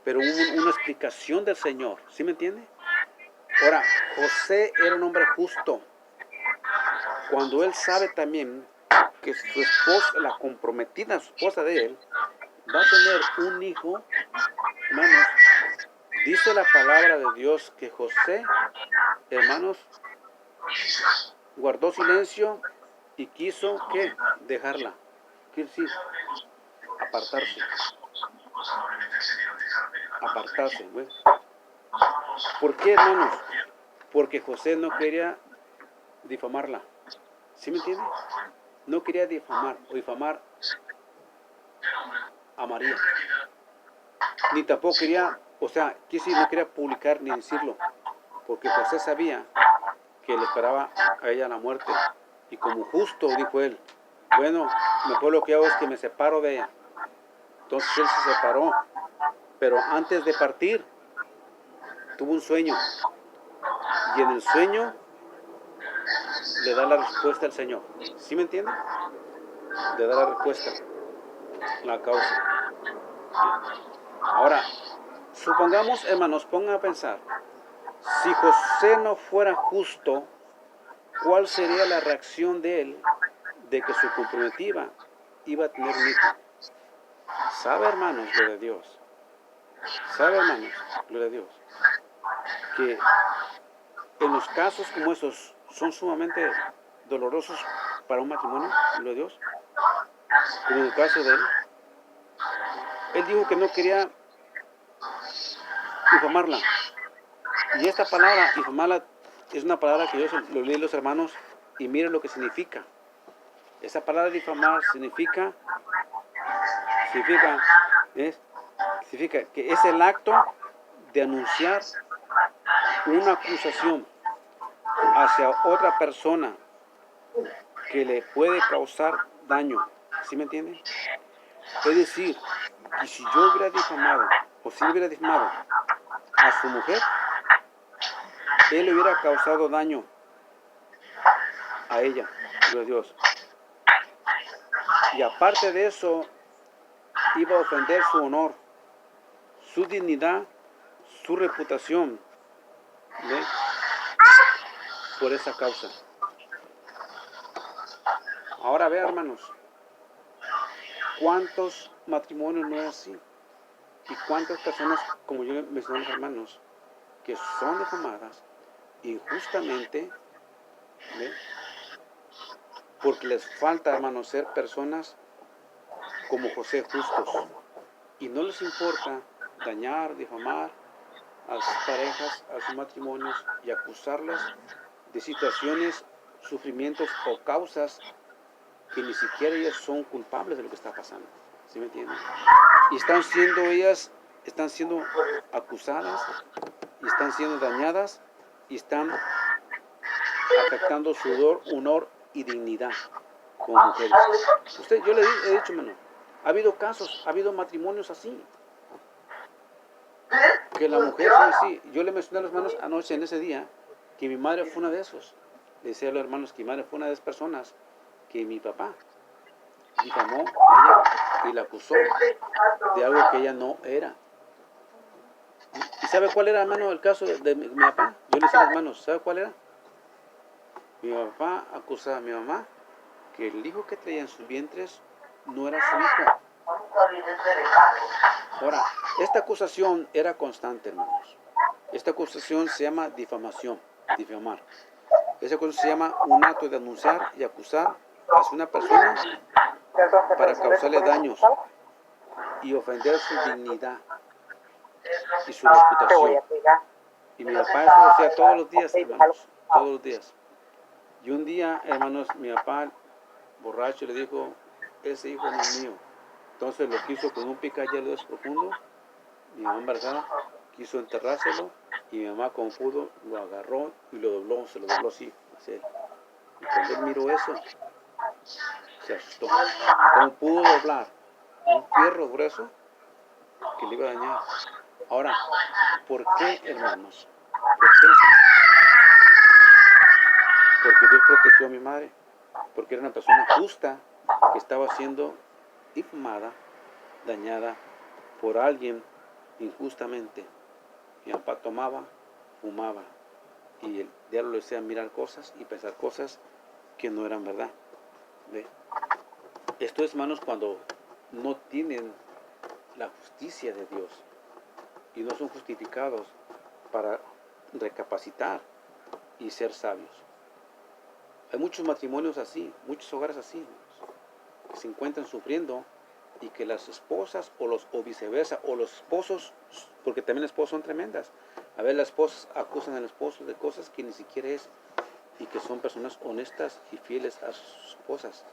pero hubo una explicación del Señor, ¿sí me entiende? Ahora, José era un hombre justo. Cuando él sabe también que su esposa, la comprometida, su esposa de él, va a tener un hijo, hermanos, dice la palabra de Dios que José, hermanos, guardó silencio y quiso, ¿qué? Dejarla. Quiere decir, apartarse. Apartarse, güey. ¿Por qué, hermanos? Porque José no quería difamarla. ¿Sí me entiende? No quería difamar a María. Ni tampoco quería, no quería publicar ni decirlo. Porque José sabía que le esperaba a ella la muerte. Y como justo, dijo él, bueno, mejor lo que hago es que me separo de ella. Entonces él se separó. Pero antes de partir, tuvo un sueño. Y en el sueño le da la respuesta al Señor. ¿Sí me entiende? Le da la respuesta, la causa. Ahora, supongamos, hermanos, pongan a pensar, si José no fuera justo, ¿cuál sería la reacción de él de que su comprometida iba a tener un hijo? ¿Sabe, hermanos, lo de Dios? ¿Sabe, hermanos, lo de Dios? Que en los casos como esos son sumamente dolorosos para un matrimonio, lo de Dios. Como en el caso de él, él dijo que no quería difamarla. Y esta palabra, difamarla, es una palabra que yo lo leí a los hermanos y miren lo que significa. Esa palabra difamar significa que es el acto de anunciar una acusación hacia otra persona que le puede causar daño. ¿Sí me entienden? Es decir, que si yo hubiera difamado, o si hubiera difamado a su mujer, él le hubiera causado daño a ella, Dios Dios. Y aparte de eso, iba a ofender su honor, su dignidad, su reputación, ¿ve? Por esa causa. Ahora vean, hermanos, cuántos matrimonios no es así. Y cuántas personas, como yo mencioné a los hermanos, que son difamadas injustamente, ¿ve? Porque les falta, hermanos, ser personas como José, justos. Y no les importa dañar, difamar a sus parejas, a sus matrimonios y acusarlas de situaciones, sufrimientos o causas que ni siquiera ellas son culpables de lo que está pasando. ¿Sí me entienden? Y están siendo acusadas y están siendo dañadas y están afectando su honor y dignidad como mujeres. Yo le he dicho, hermano, ha habido casos, ha habido matrimonios así. Que la mujer fue así. Yo le mencioné a los hermanos anoche en ese día que mi madre fue una de esos. Le decía a los hermanos que mi madre fue una de esas personas que mi papá difamó a ella y la acusó de algo que ella no era. ¿Y sabe cuál era, hermano, el caso de mi papá? Yo le hice las manos. ¿Sabe cuál era? Mi papá acusaba a mi mamá que el hijo que traía en sus vientres no era su hijo. Ahora, esta acusación era constante, hermanos. Esta acusación se llama difamación, difamar. Esa cosa se llama un acto de anunciar y acusar hacia una persona para causarle daños y ofender su dignidad y su reputación. Y mi papá eso lo hacía todos los días, hermanos, todos los días. Y un día, hermanos, mi papá, borracho, le dijo, ese hijo no es mío. Entonces lo quiso con un picayelo profundo. Mi mamá embarazada quiso enterrárselo y mi mamá, como pudo, lo agarró y lo dobló, se lo dobló así hacia él. Y cuando él miró eso, se asustó. ¿Cómo pudo doblar un fierro grueso que le iba a dañar? Ahora, ¿por qué, hermanos? ¿Por qué? Porque Dios protegió a mi madre. Porque era una persona justa que estaba siendo difamada, dañada por alguien injustamente. Mi papá tomaba, fumaba y el diablo le hacía mirar cosas y pensar cosas que no eran verdad. ¿Ve? Esto es, hermanos, cuando no tienen la justicia de Dios y no son justificados para recapacitar y ser sabios. Hay muchos matrimonios así, muchos hogares así, que se encuentran sufriendo y que las esposas o viceversa, o los esposos, porque también las esposas son tremendas. A ver, las esposas acusan al esposo de cosas que ni siquiera es y que son personas honestas y fieles a sus esposas,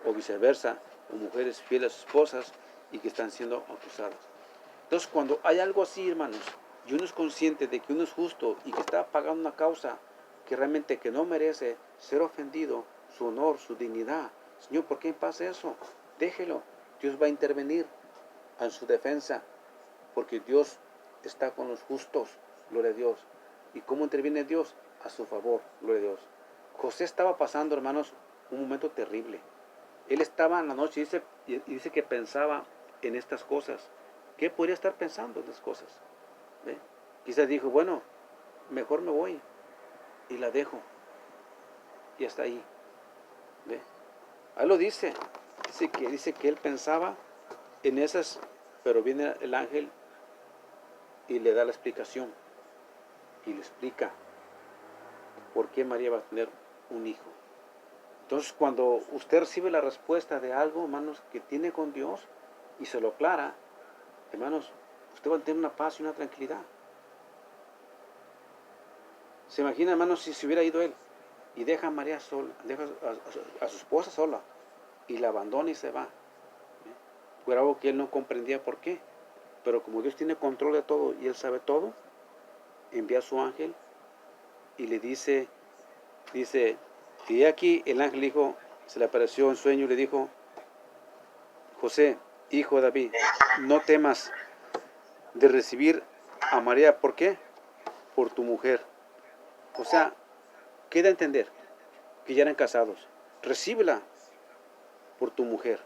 o viceversa, o mujeres fieles a sus esposas y que están siendo acusadas. Entonces, cuando hay algo así, hermanos, y uno es consciente de que uno es justo y que está pagando una causa que realmente que no merece ser ofendido, su honor, su dignidad. Señor, ¿por qué pasa eso? Déjelo. Dios va a intervenir en su defensa, porque Dios está con los justos, gloria a Dios. ¿Y cómo interviene Dios? A su favor, gloria a Dios. José estaba pasando, hermanos, un momento terrible. Él estaba en la noche y dice que pensaba en estas cosas. ¿Qué podría estar pensando en estas cosas? ¿Ve? Quizás dijo, bueno, mejor me voy y la dejo. Y hasta ahí. ¿Ve? Ahí lo dice. Dice que él pensaba en esas, pero viene el ángel y le da la explicación. Y le explica por qué María va a tener un hijo. Entonces, cuando usted recibe la respuesta de algo, hermanos, que tiene con Dios y se lo aclara, hermanos, usted va a tener una paz y una tranquilidad. Se imagina, hermanos, si se hubiera ido él y deja a María sola, deja a su esposa sola y la abandona y se va. Fue algo que él no comprendía por qué. Pero como Dios tiene control de todo y él sabe todo, envía a su ángel y le dice, y aquí el ángel dijo, se le apareció en sueño y le dijo, José, hijo de David, no temas de recibir a María. ¿Por qué? Por tu mujer. O sea, queda a entender que ya eran casados. Recíbela por tu mujer.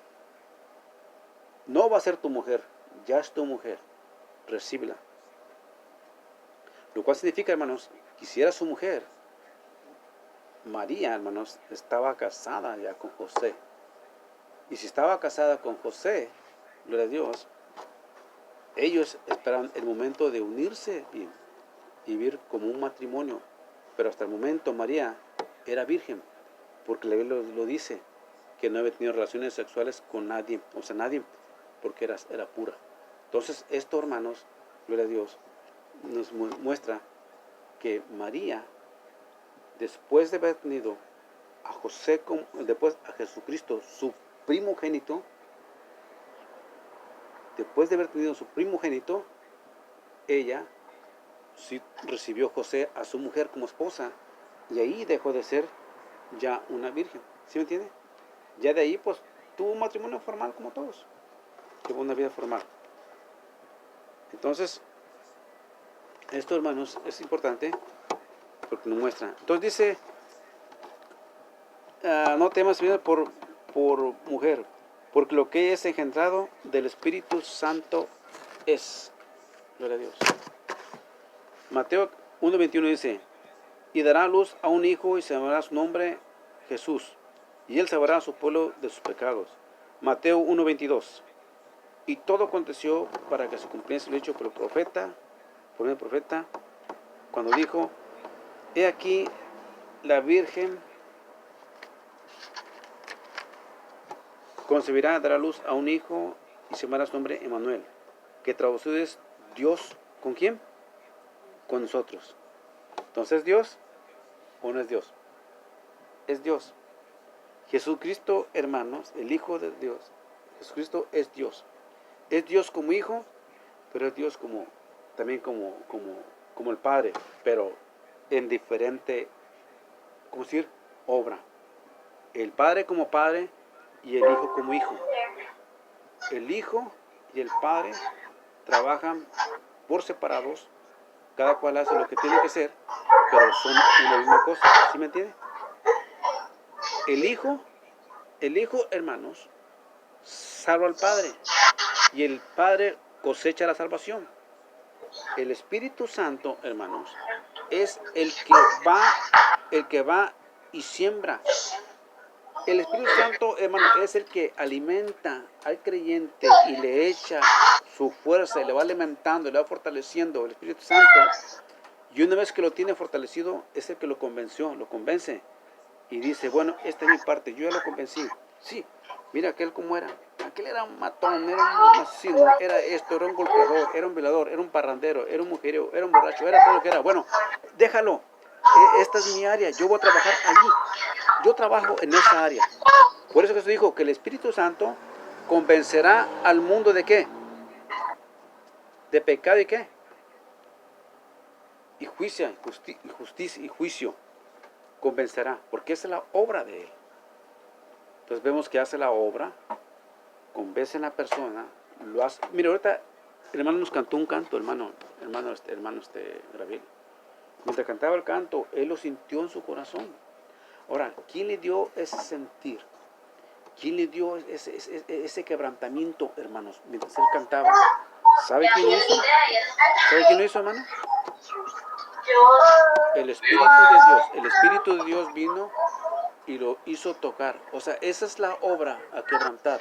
No va a ser tu mujer, ya es tu mujer. Recíbela. Lo cual significa, hermanos, que si era su mujer, María, hermanos, estaba casada ya con José. Y si estaba casada con José, gloria a Dios, ellos esperaban el momento de unirse y vivir como un matrimonio. Pero hasta el momento María era virgen, porque la Biblia lo dice, que no había tenido relaciones sexuales con nadie, o sea, nadie, porque era pura. Entonces, esto, hermanos, gloria a Dios, nos muestra que María, después de haber tenido a José, después a Jesucristo, su primogénito, después de haber tenido su primogénito, ella sí recibió a José a su mujer como esposa, y ahí dejó de ser ya una virgen. ¿Sí me entiende? Ya de ahí, pues, tuvo un matrimonio formal como todos. Tuvo una vida formal. Entonces, esto, hermanos, es importante porque nos muestra. Entonces dice, no temas por mujer, porque lo que es engendrado del Espíritu Santo es. Gloria a Dios. Mateo 1:21 dice, y dará a luz a un hijo y se llamará su nombre Jesús, y él salvará a su pueblo de sus pecados. Mateo 1:22. Y todo aconteció para que se cumpliese lo dicho por el profeta, cuando dijo, he aquí la Virgen concebirá, dará a luz a un hijo y se llamará su nombre Emmanuel, que traducido es Dios, ¿con quién? Con nosotros. Entonces, ¿Dios o no es Dios? Es Dios. Jesucristo, hermanos, el Hijo de Dios. Jesucristo es Dios. Es Dios como Hijo, pero es Dios también como el Padre, pero en diferente, ¿cómo decir? Obra. El Padre como Padre y el Hijo como Hijo. El Hijo y el Padre trabajan por separados, cada cual hace lo que tiene que hacer, pero son una misma cosa, ¿sí me entiende? El Hijo, hermanos, salva al Padre, y el Padre cosecha la salvación. El Espíritu Santo, hermanos, es el que va y siembra. El Espíritu Santo, hermano, es el que alimenta al creyente y le echa su fuerza y le va alimentando, le va fortaleciendo. El Espíritu Santo, y una vez que lo tiene fortalecido, es el que lo convence y dice, bueno, esta es mi parte, yo ya lo convencí. Sí, mira aquel cómo era. Aquel era un matón, era un asesino, era esto, era un golpeador, era un violador, era un parrandero, era un mujeriego, era un borracho, era todo lo que era. Bueno, déjalo. Esta es mi área, yo voy a trabajar allí. Yo trabajo en esa área. Por eso que se dijo que el Espíritu Santo convencerá al mundo de qué? De pecado y qué? Y justicia y juicio. Convencerá, porque esa es la obra de él. Entonces vemos que hace la obra, convence a la persona, lo hace. Mira, ahorita el hermano nos cantó un canto, hermano Gabriel. Mientras cantaba el canto, él lo sintió en su corazón. Ahora, ¿quién le dio ese sentir? ¿Quién le dio ese quebrantamiento, hermanos, mientras él cantaba? ¿Sabe quién lo hizo? ¿Sabe quién lo hizo, hermano? El Espíritu de Dios. El Espíritu de Dios vino y lo hizo tocar. O sea, esa es la obra a quebrantar,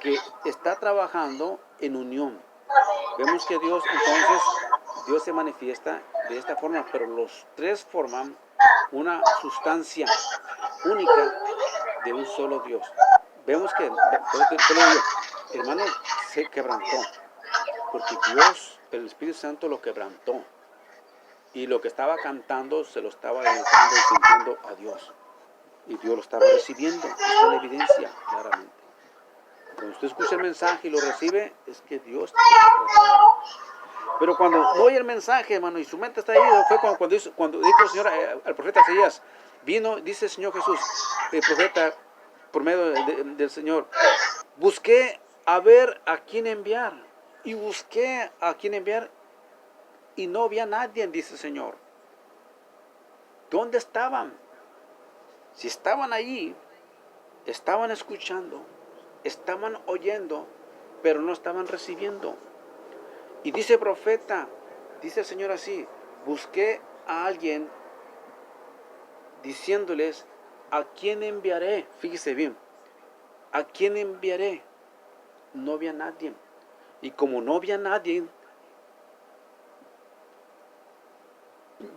que está trabajando en unión. Vemos que Dios se manifiesta de esta forma, pero los tres forman una sustancia única de un solo Dios. Vemos que, hermano, se quebrantó, porque Dios, el Espíritu Santo lo quebrantó, y lo que estaba cantando se lo estaba dedicando y sintiendo a Dios, y Dios lo estaba recibiendo. Esta es la evidencia claramente. Cuando usted escucha el mensaje y lo recibe, es que Dios está tratando. Pero cuando no oye el mensaje, hermano, y su mente está ahí, fue cuando dijo el Señor al profeta Isaías, vino, dice el Señor Jesús, el profeta, por medio del Señor, busqué a ver a quién enviar, y busqué a quién enviar, y no había nadie, dice el Señor. ¿Dónde estaban? Si estaban allí, estaban escuchando, estaban oyendo, pero no estaban recibiendo. Y dice el profeta, dice el Señor así, busqué a alguien diciéndoles, ¿a quién enviaré? Fíjese bien, ¿a quién enviaré? No había nadie. Y como no había nadie,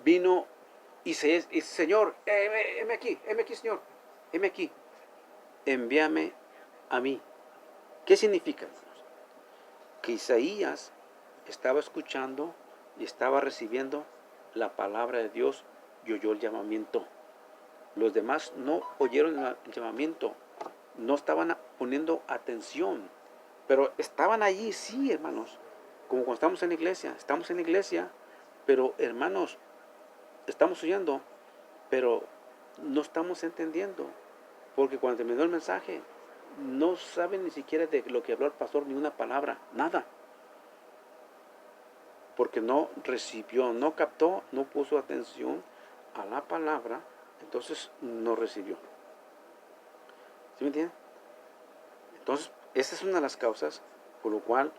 vino y dice, Señor, heme aquí, Señor, heme aquí, envíame a mí. ¿Qué significa, hermanos? Que Isaías estaba escuchando y estaba recibiendo la palabra de Dios y oyó el llamamiento. Los demás no oyeron el llamamiento, no estaban poniendo atención, pero estaban allí, sí, hermanos, como cuando estamos en la iglesia, pero hermanos, estamos oyendo, pero no estamos entendiendo, porque cuando terminó el mensaje, no saben ni siquiera de lo que habló el pastor, ni una palabra, nada. Porque no recibió, no captó, no puso atención a la palabra, entonces no recibió. ¿Sí me entienden? Entonces, esa es una de las causas por lo cual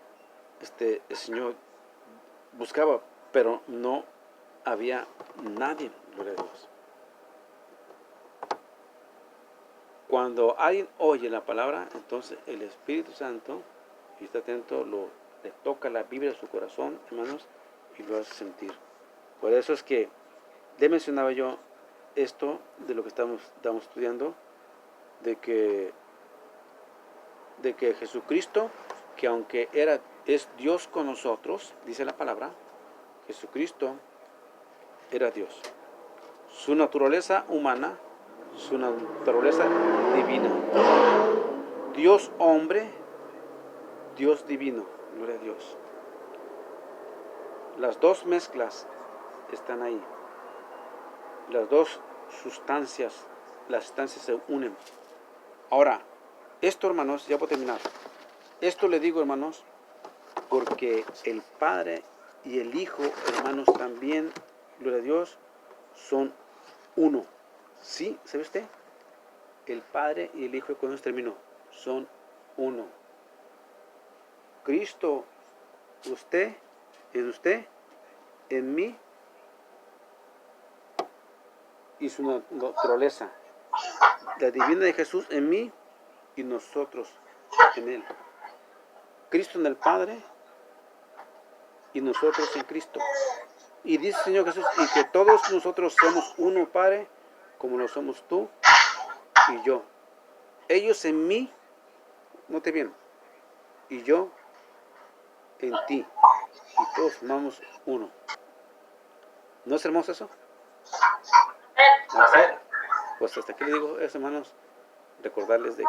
el Señor buscaba, pero no había nadie, gloria a Dios. Cuando alguien oye la palabra, entonces el Espíritu Santo, y está atento, le toca la vibra de su corazón, hermanos, y lo hace sentir. Por eso es que le mencionaba yo esto de lo que estamos estudiando, de que Jesucristo, que aunque es Dios con nosotros, dice la palabra, Jesucristo era Dios. Su naturaleza humana, su naturaleza divina. Dios hombre, Dios divino, gloria a Dios. Las dos mezclas están ahí. Las dos sustancias, las sustancias se unen. Ahora, esto, hermanos, ya puedo terminar. Esto le digo, hermanos, porque el Padre y el Hijo, hermanos, también, gloria a Dios, son uno. ¿Sí? ¿Sabe usted? El Padre y el Hijo, cuando se terminó, son uno. Cristo, usted, en mí, y su naturaleza. La divina de Jesús en mí y nosotros en Él. Cristo en el Padre y nosotros en Cristo. Y dice el Señor Jesús, y que todos nosotros somos uno, Padre, como lo somos tú y yo. Ellos en mí, note bien, y yo en ti. Y todos formamos uno. ¿No es hermoso eso? Amén. Pues hasta aquí le digo eso, hermanos, recordarles de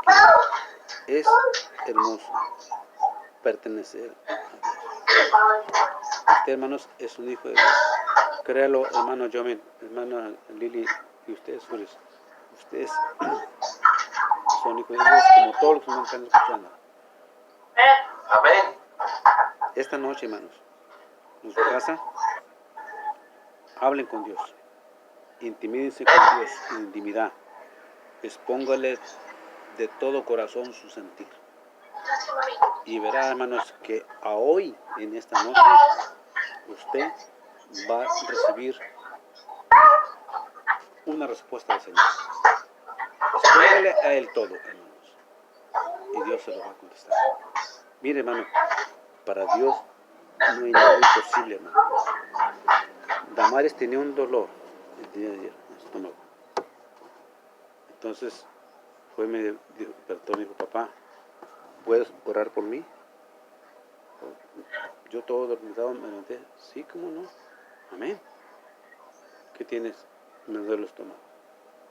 que es hermoso pertenecer a Dios. Usted, hermanos, es un hijo de Dios. Créalo, hermano Jomen, hermano Lili, y ustedes, Julius. Ustedes son hijos de Dios, como todos los que me están escuchando. Amén. Esta noche, hermanos, en su casa, hablen con Dios. Intimídense con Dios en intimidad. Expóngale de todo corazón su sentir. Y verá, hermanos, que a hoy, en esta noche, usted va a recibir una respuesta del Señor. Expóngale a Él todo, hermanos. Y Dios se lo va a contestar. Mire, hermano, para Dios no hay nada imposible, hermano. Damaris tenía un dolor el día de ayer en su estómago. Entonces, me despertó, me dijo, papá, ¿puedes orar por mí? Yo todo dormido me levanté, sí, ¿cómo no? Amén. ¿Qué tienes? Me duele el estómago.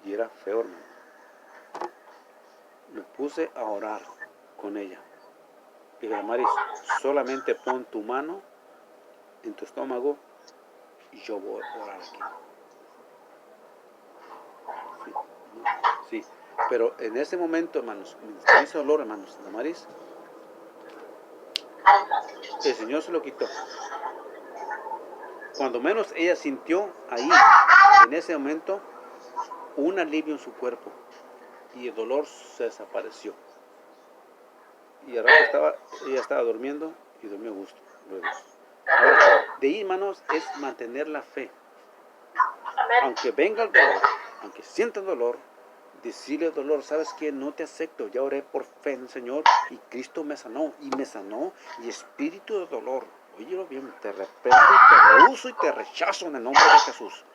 Y era feo, hermano. Me puse a orar con ella. Dije, Damaris, solamente pon tu mano en tu estómago y yo voy a orar aquí. Sí, ¿no? Sí. Pero en ese momento, hermanos, me hizo dolor, hermanos, Damaris, el Señor se lo quitó. Cuando menos ella sintió ahí, en ese momento, un alivio en su cuerpo y el dolor se desapareció. Y al rato ella estaba durmiendo y durmió a gusto. Ahora, de ahí, hermanos, es mantener la fe. Aunque venga el dolor, aunque sienta el dolor, decirle al dolor, ¿sabes qué? No te acepto, ya oré por fe en el Señor y Cristo me sanó, y espíritu de dolor, óyelo bien, te reprendo y te rehuso y te rechazo en el nombre de Jesús.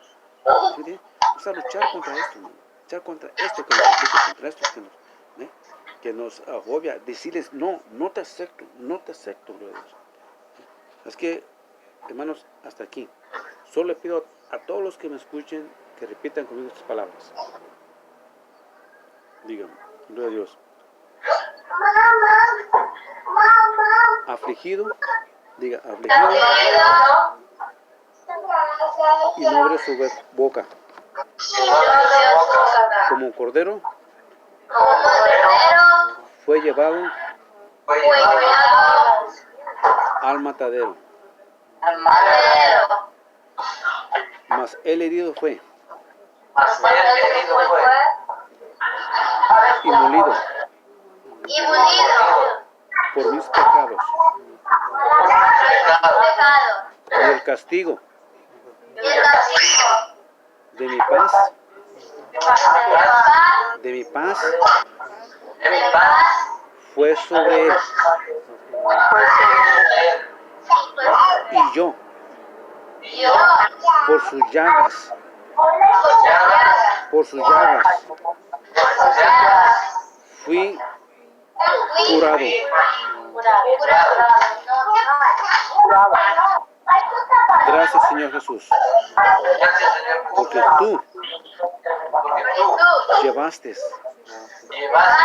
¿Sí? Vamos a luchar contra esto, hermano. Luchar contra esto que nos aflige, contra esto que nos agobia, decirles, no te acepto, gloria a Dios. Es que, hermanos, hasta aquí. Solo le pido a todos los que me escuchen que repitan conmigo estas palabras. Díganme, gloria a Dios. Afligido, diga, afligido, y no abre su boca. Como cordero, fue llevado al matadero. Mas el herido fue y molido y molido por mis pecados, pecado, y el castigo y el castigo de mi paz, de mi paz fue sobre él. Y yo, yo por sus llagas, por sus llagas fui fui curado. Gracias, Señor Jesús, Gracias, Señor, porque tú porque tú llevaste llevaste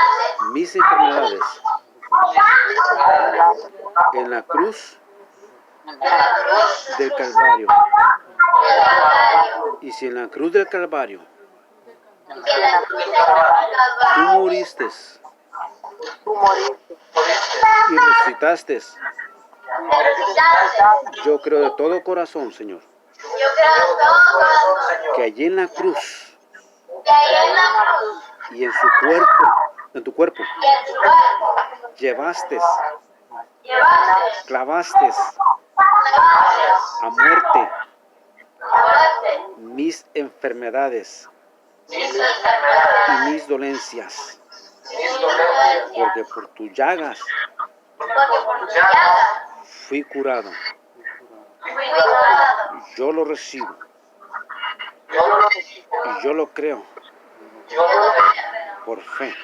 mis enfermedades en la cruz del Calvario. Y si en la cruz del Calvario tú moriste y resucitaste, yo creo de todo corazón, Señor, que allí en la cruz y en tu cuerpo, llevaste, clavaste a muerte mis enfermedades y mis dolencias, porque por tus llagas fui curado. Yo lo recibo y yo lo creo por fe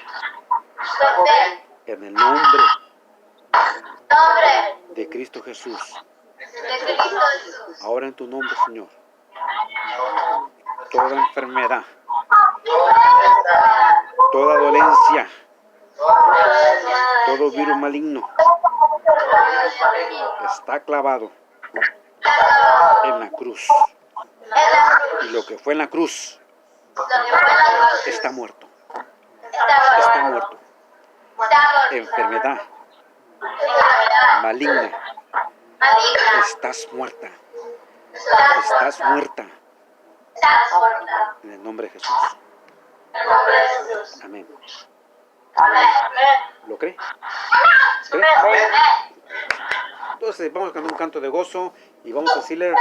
en el nombre de Cristo Jesús. Ahora en tu nombre, Señor, toda enfermedad, toda dolencia, todo virus maligno está clavado en la cruz. Y lo que fue en la cruz está muerto. Está muerto. Enfermedad maligna, estás muerta. Estás muerta. En el nombre de Jesús. Amén. ¿Lo cree? ¿Cree? Entonces vamos a cantar un canto de gozo y vamos a decirle,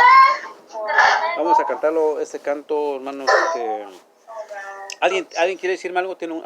vamos a cantarlo, ese canto, hermanos. ¿Alguien quiere decirme algo? ¿Tiene algún